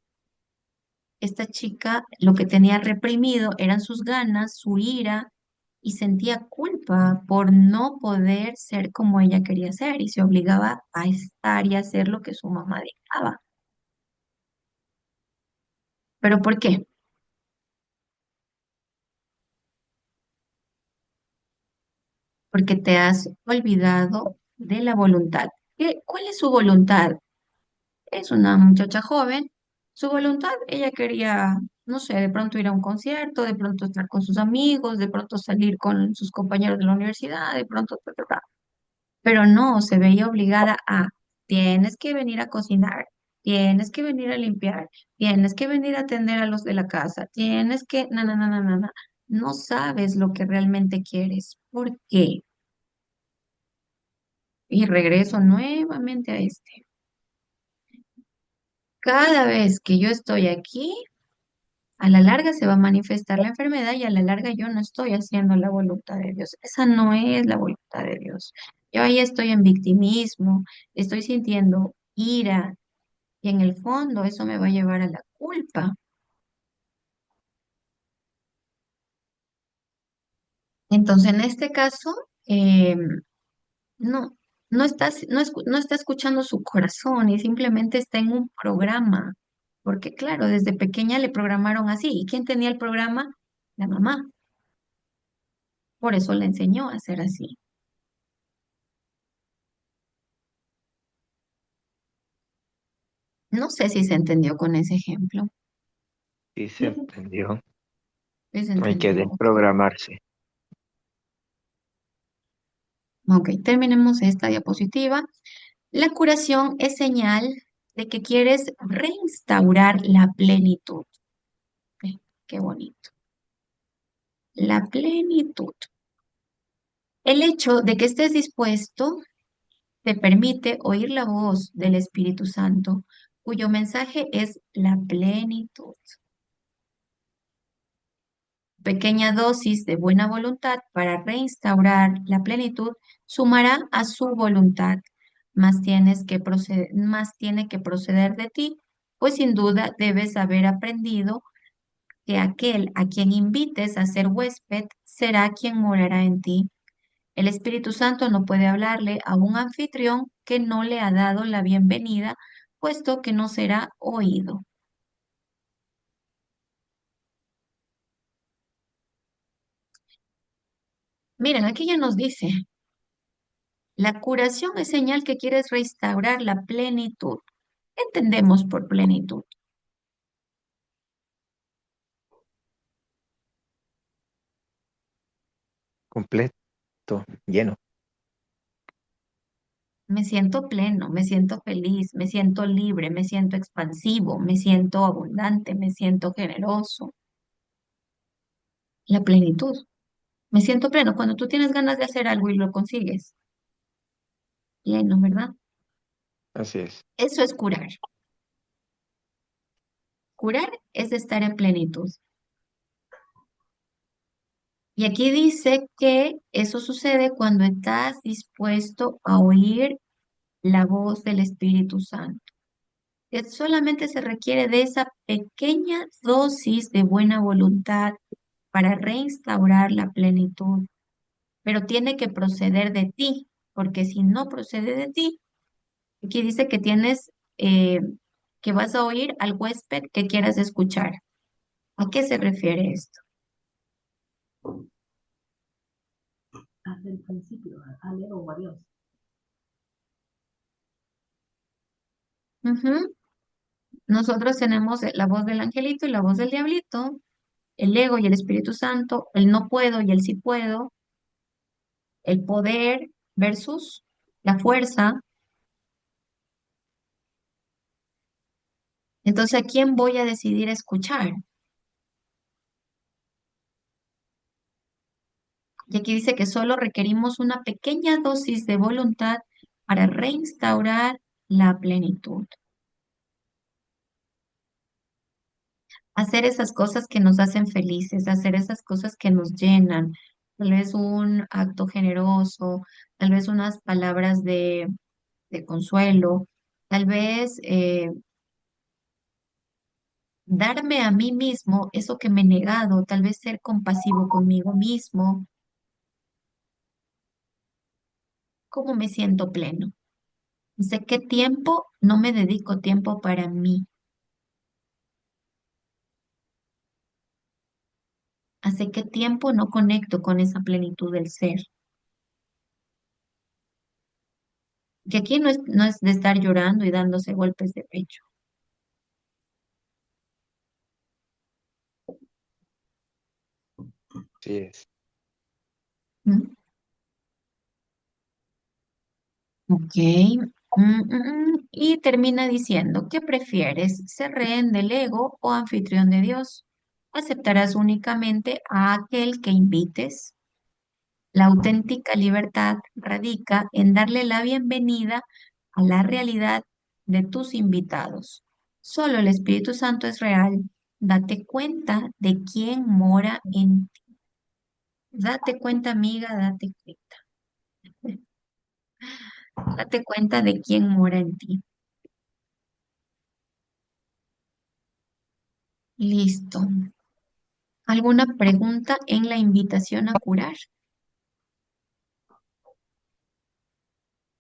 esta chica lo que tenía reprimido eran sus ganas, su ira y sentía culpa por no poder ser como ella quería ser y se obligaba a estar y a hacer lo que su mamá dictaba. ¿Pero por qué? Porque te has olvidado de la voluntad. ¿Cuál es su voluntad? Es una muchacha joven. Su voluntad, ella quería, no sé, de pronto ir a un concierto, de pronto estar con sus amigos, de pronto salir con sus compañeros de la universidad, de pronto, ta, ta, ta. Pero no, se veía obligada a, tienes que venir a cocinar, tienes que venir a limpiar, tienes que venir a atender a los de la casa, tienes que, na, na, na, na, na, na. No sabes lo que realmente quieres. ¿Por qué? Y regreso nuevamente a este. Cada vez que yo estoy aquí, a la larga se va a manifestar la enfermedad y a la larga yo no estoy haciendo la voluntad de Dios. Esa no es la voluntad de Dios. Yo ahí estoy en victimismo, estoy sintiendo ira y en el fondo eso me va a llevar a la culpa. Entonces, en este caso, eh, no, no está escuchando su corazón y simplemente está en un programa. Porque claro, desde pequeña le programaron así. ¿Y quién tenía el programa? La mamá. Por eso le enseñó a ser así. No sé si se entendió con ese ejemplo. Sí se Sí, sí. entendió. ¿Sí se Hay que entendió? Ok. desprogramarse. Ok, terminemos esta diapositiva. La curación es señal de que quieres reinstaurar la plenitud. Qué bonito. La plenitud. El hecho de que estés dispuesto te permite oír la voz del Espíritu Santo, cuyo mensaje es la plenitud. Pequeña dosis de buena voluntad para reinstaurar la plenitud sumará a su voluntad, más tiene que proceder de ti, pues sin duda debes haber aprendido que aquel a quien invites a ser huésped será quien morará en ti. El Espíritu Santo no puede hablarle a un anfitrión que no le ha dado la bienvenida, puesto que no será oído. Miren, aquí ya nos dice, la curación es señal que quieres restaurar la plenitud. ¿Qué entendemos por plenitud? Completo, lleno. Me siento pleno, me siento feliz, me siento libre, me siento expansivo, me siento abundante, me siento generoso. La plenitud. Me siento pleno cuando tú tienes ganas de hacer algo y lo consigues. Pleno, ¿verdad? Así es. Eso es curar. Curar es estar en plenitud. Y aquí dice que eso sucede cuando estás dispuesto a oír la voz del Espíritu Santo. Que solamente se requiere de esa pequeña dosis de buena voluntad para reinstaurar la plenitud, pero tiene que proceder de ti, porque si no procede de ti, aquí dice que tienes, que vas a oír al huésped que quieras escuchar. ¿A qué se refiere esto? Hasta el principio, al ego o a Dios. Ujú. Nosotros tenemos la voz del angelito y la voz del diablito, el ego y el Espíritu Santo, el no puedo y el sí puedo, el poder versus la fuerza. Entonces, ¿a quién voy a decidir escuchar? Y aquí dice que solo requerimos una pequeña dosis de voluntad para reinstaurar la plenitud. Hacer esas cosas que nos hacen felices, hacer esas cosas que nos llenan, tal vez un acto generoso, tal vez unas palabras de consuelo, tal vez darme a mí mismo eso que me he negado, tal vez ser compasivo conmigo mismo. ¿Cómo me siento pleno? ¿Sé qué tiempo no me dedico tiempo para mí? ¿Hace qué tiempo no conecto con esa plenitud del ser? Que aquí no es de estar llorando y dándose golpes de pecho. Sí es. ¿Mm? Ok. Y termina diciendo, ¿qué prefieres? ¿Ser rehén del ego o anfitrión de Dios? Aceptarás únicamente a aquel que invites. La auténtica libertad radica en darle la bienvenida a la realidad de tus invitados. Solo el Espíritu Santo es real. Date cuenta de quién mora en ti. Date cuenta, amiga, date cuenta. Date cuenta de quién mora en ti. Listo. ¿Alguna pregunta en la invitación a curar?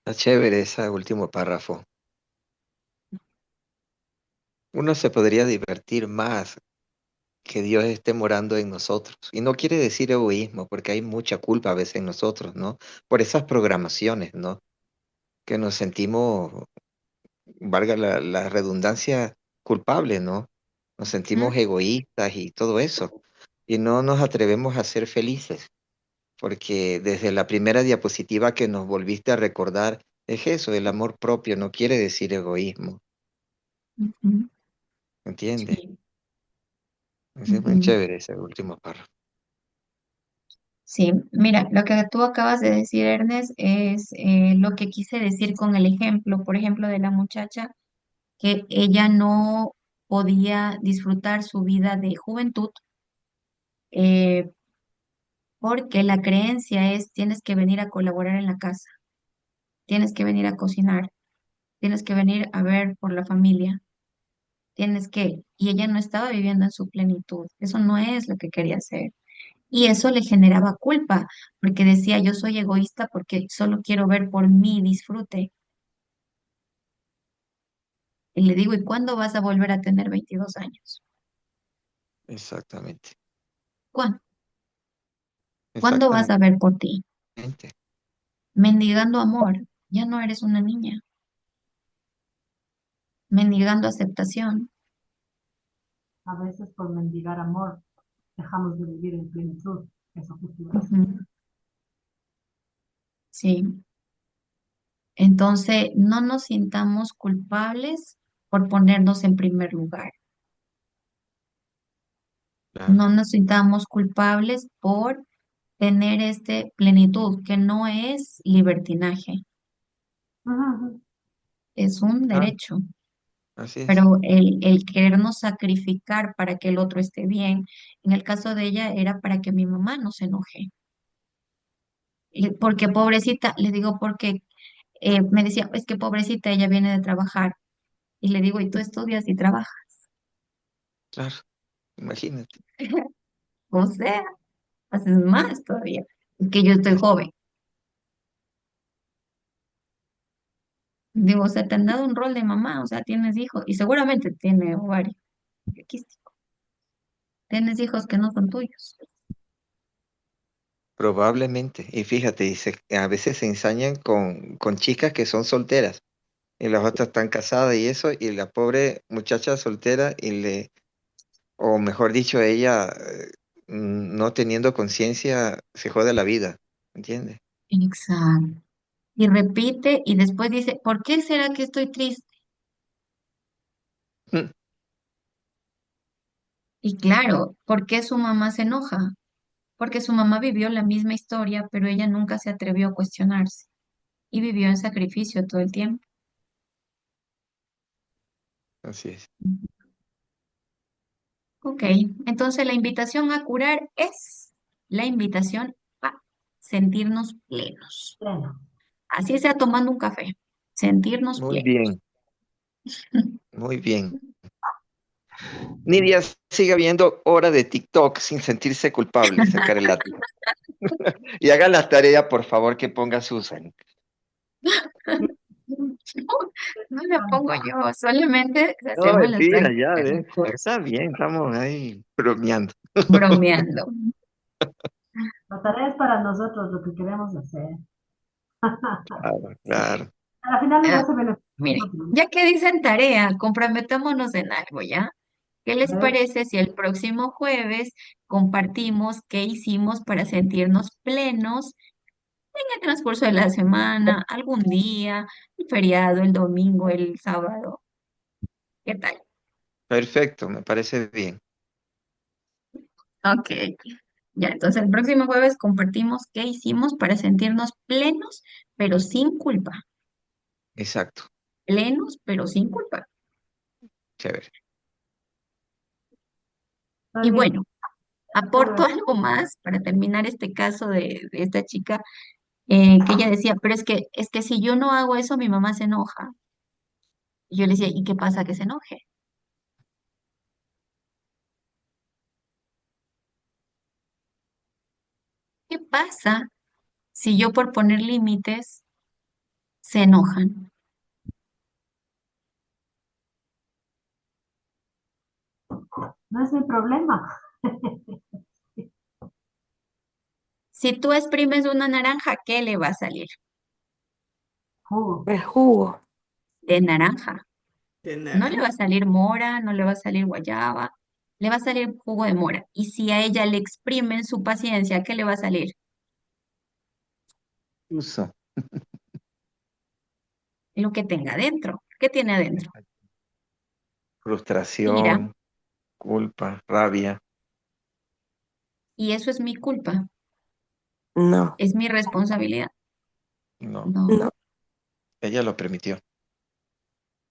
Está chévere ese último párrafo. Uno se podría divertir más que Dios esté morando en nosotros. Y no quiere decir egoísmo, porque hay mucha culpa a veces en nosotros, ¿no? Por esas programaciones, ¿no? Que nos sentimos, valga la redundancia, culpables, ¿no? Nos sentimos ¿Mm? egoístas y todo eso. Y no nos atrevemos a ser felices, porque desde la primera diapositiva que nos volviste a recordar, es eso, el amor propio no quiere decir egoísmo, Ujú. ¿entiendes? Sí. Es muy Ujú. chévere ese último párrafo. Sí, mira, lo que tú acabas de decir, Ernest, es lo que quise decir con el ejemplo, por ejemplo, de la muchacha que ella no podía disfrutar su vida de juventud eh, porque la creencia es tienes que venir a colaborar en la casa, tienes que venir a cocinar, tienes que venir a ver por la familia, y ella no estaba viviendo en su plenitud, eso no es lo que quería hacer. Y eso le generaba culpa, porque decía, yo soy egoísta porque solo quiero ver por mi disfrute. Y le digo, ¿y cuándo vas a volver a tener 22 años? Exactamente, ¿Cuándo? ¿Cuándo vas a exactamente. ver por ti? Mendigando amor, ya no eres una niña. Mendigando aceptación. A veces por mendigar amor dejamos de vivir en plenitud. Eso justo iba a decir. Ujú. Sí. Entonces, no nos sintamos culpables por ponernos en primer lugar. Claro, No nos sintamos culpables por tener este plenitud, que no es libertinaje, Ujú, ujú. es un ah, derecho. así es, Pero el querernos sacrificar para que el otro esté bien, en el caso de ella era para que mi mamá no se enoje. Porque pobrecita, le digo porque me decía, es que pobrecita, ella viene de trabajar. Y le digo, ¿y tú estudias y trabajas? claro, imagínate. O sea, haces más todavía. Es que yo estoy Es- joven. Digo, o sea, te han dado un rol de mamá, o sea, tienes hijos y seguramente tiene ovario poliquístico. Tienes hijos que no son tuyos. Probablemente. Y fíjate, dice, a veces se ensañan con chicas que son solteras y las otras están casadas y eso, y la pobre muchacha soltera, o mejor dicho, ella no teniendo conciencia, se jode la vida, ¿entiendes? Exacto. Y repite y después dice, ¿por qué será que estoy triste? Y claro, ¿por qué su mamá se enoja? Porque su mamá vivió la misma historia, pero ella nunca se atrevió a cuestionarse y vivió en sacrificio todo el tiempo. Así es. Ok, entonces la invitación a curar es la invitación a sentirnos plenos. Pleno. Así sea tomando un café, sentirnos Muy plenos. bien, muy bien. Nidia siga viendo hora de TikTok sin sentirse culpable, sacar el látigo. Y haga la tarea, por favor, que ponga Susan. No la pongo yo, solamente No, hacemos las mentira, ya, prácticas, está bien, estamos ahí bromeando. bromeando. La tarea es para nosotros lo que queremos hacer. Claro, Sí. claro. A la final nos Ah, hace beneficio a miren, nosotros, ¿no? ya que dicen tarea, comprometámonos en algo, ¿ya? ¿Qué A les ver, parece si el próximo jueves compartimos qué hicimos para sentirnos plenos en el transcurso de la semana, algún día, el feriado, el domingo, el sábado? ¿Qué tal? Perfecto, me parece bien. Ok, ya, entonces el próximo jueves compartimos qué hicimos para sentirnos plenos, pero sin culpa. Exacto. Plenos, pero sin culpa. Chévere. está Y bien. bueno, aporto Chévere. algo más para terminar este caso de esta chica, que ella decía, pero es que si yo no hago eso, mi mamá se enoja. Y yo le decía, ¿y qué pasa que se enoje? ¿Qué pasa si yo por poner límites se enojan? No es mi problema. Si tú exprimes una naranja, ¿qué le va a salir? Jugo. El jugo. De naranja. De No le va naranja. a salir mora, no le va a salir guayaba, le va a salir jugo de mora. Y si a ella le exprimen su paciencia, ¿qué le va a salir? Uso. Lo que tenga adentro. ¿Qué tiene adentro? Ira. Frustración, culpa, rabia. Y eso es mi culpa, No, es mi responsabilidad. No, No. no. ella lo permitió.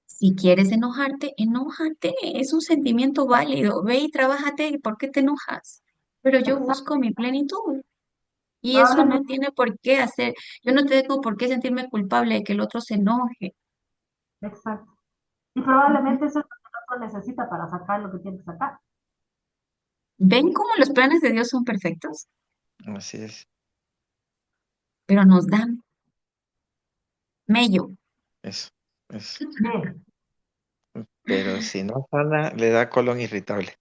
Si quieres enojarte, enójate. Es un sentimiento válido. Ve y trabájate. ¿Por qué te enojas? Pero yo Exacto. busco mi plenitud. Y eso no Probablemente, tiene por qué hacer. Yo no tengo por qué sentirme culpable de que el otro se enoje. exacto. Y probablemente eso es lo que el otro necesita para sacar lo que tiene que sacar. ¿Ven cómo los planes de Dios son perfectos? Así es. Pero nos dan mello. Eso. Eso. Bien. Pero si no sana, le da colon irritable.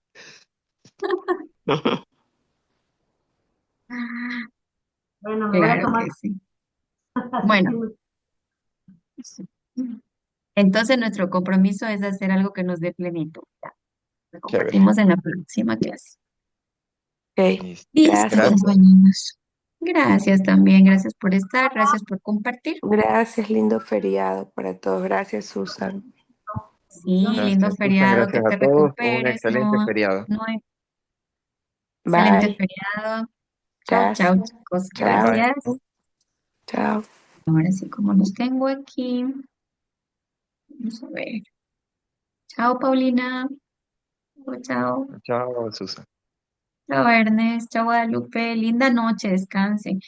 Ah, Bueno, me voy a claro tomar que sí. así Bueno, que sí. Entonces nuestro compromiso es hacer algo que nos dé plenitud. Ya, lo Chévere. compartimos en la próxima clase. Ok, Listo. Listo, gracias. Gracias. compañeros. Gracias también, gracias por estar, gracias por compartir. Gracias, lindo feriado para todos. Gracias, Susan. Sí, lindo Gracias, Susan. feriado, que Gracias a te todos. Un recuperes, excelente no, feriado. no hay excelente Bye. feriado. Chao, chao, Gracias. chicos, Bye, bye. Chao. gracias. Chao. Ahora sí, como los tengo aquí, vamos a ver. Chao, Paulina. Chao, chao. Chao, Susan. Chao, Ernest. Chao, Guadalupe. Linda noche, descansen.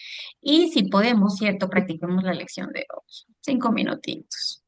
Y si podemos, cierto, practiquemos la lección de hoy. 5 minutitos.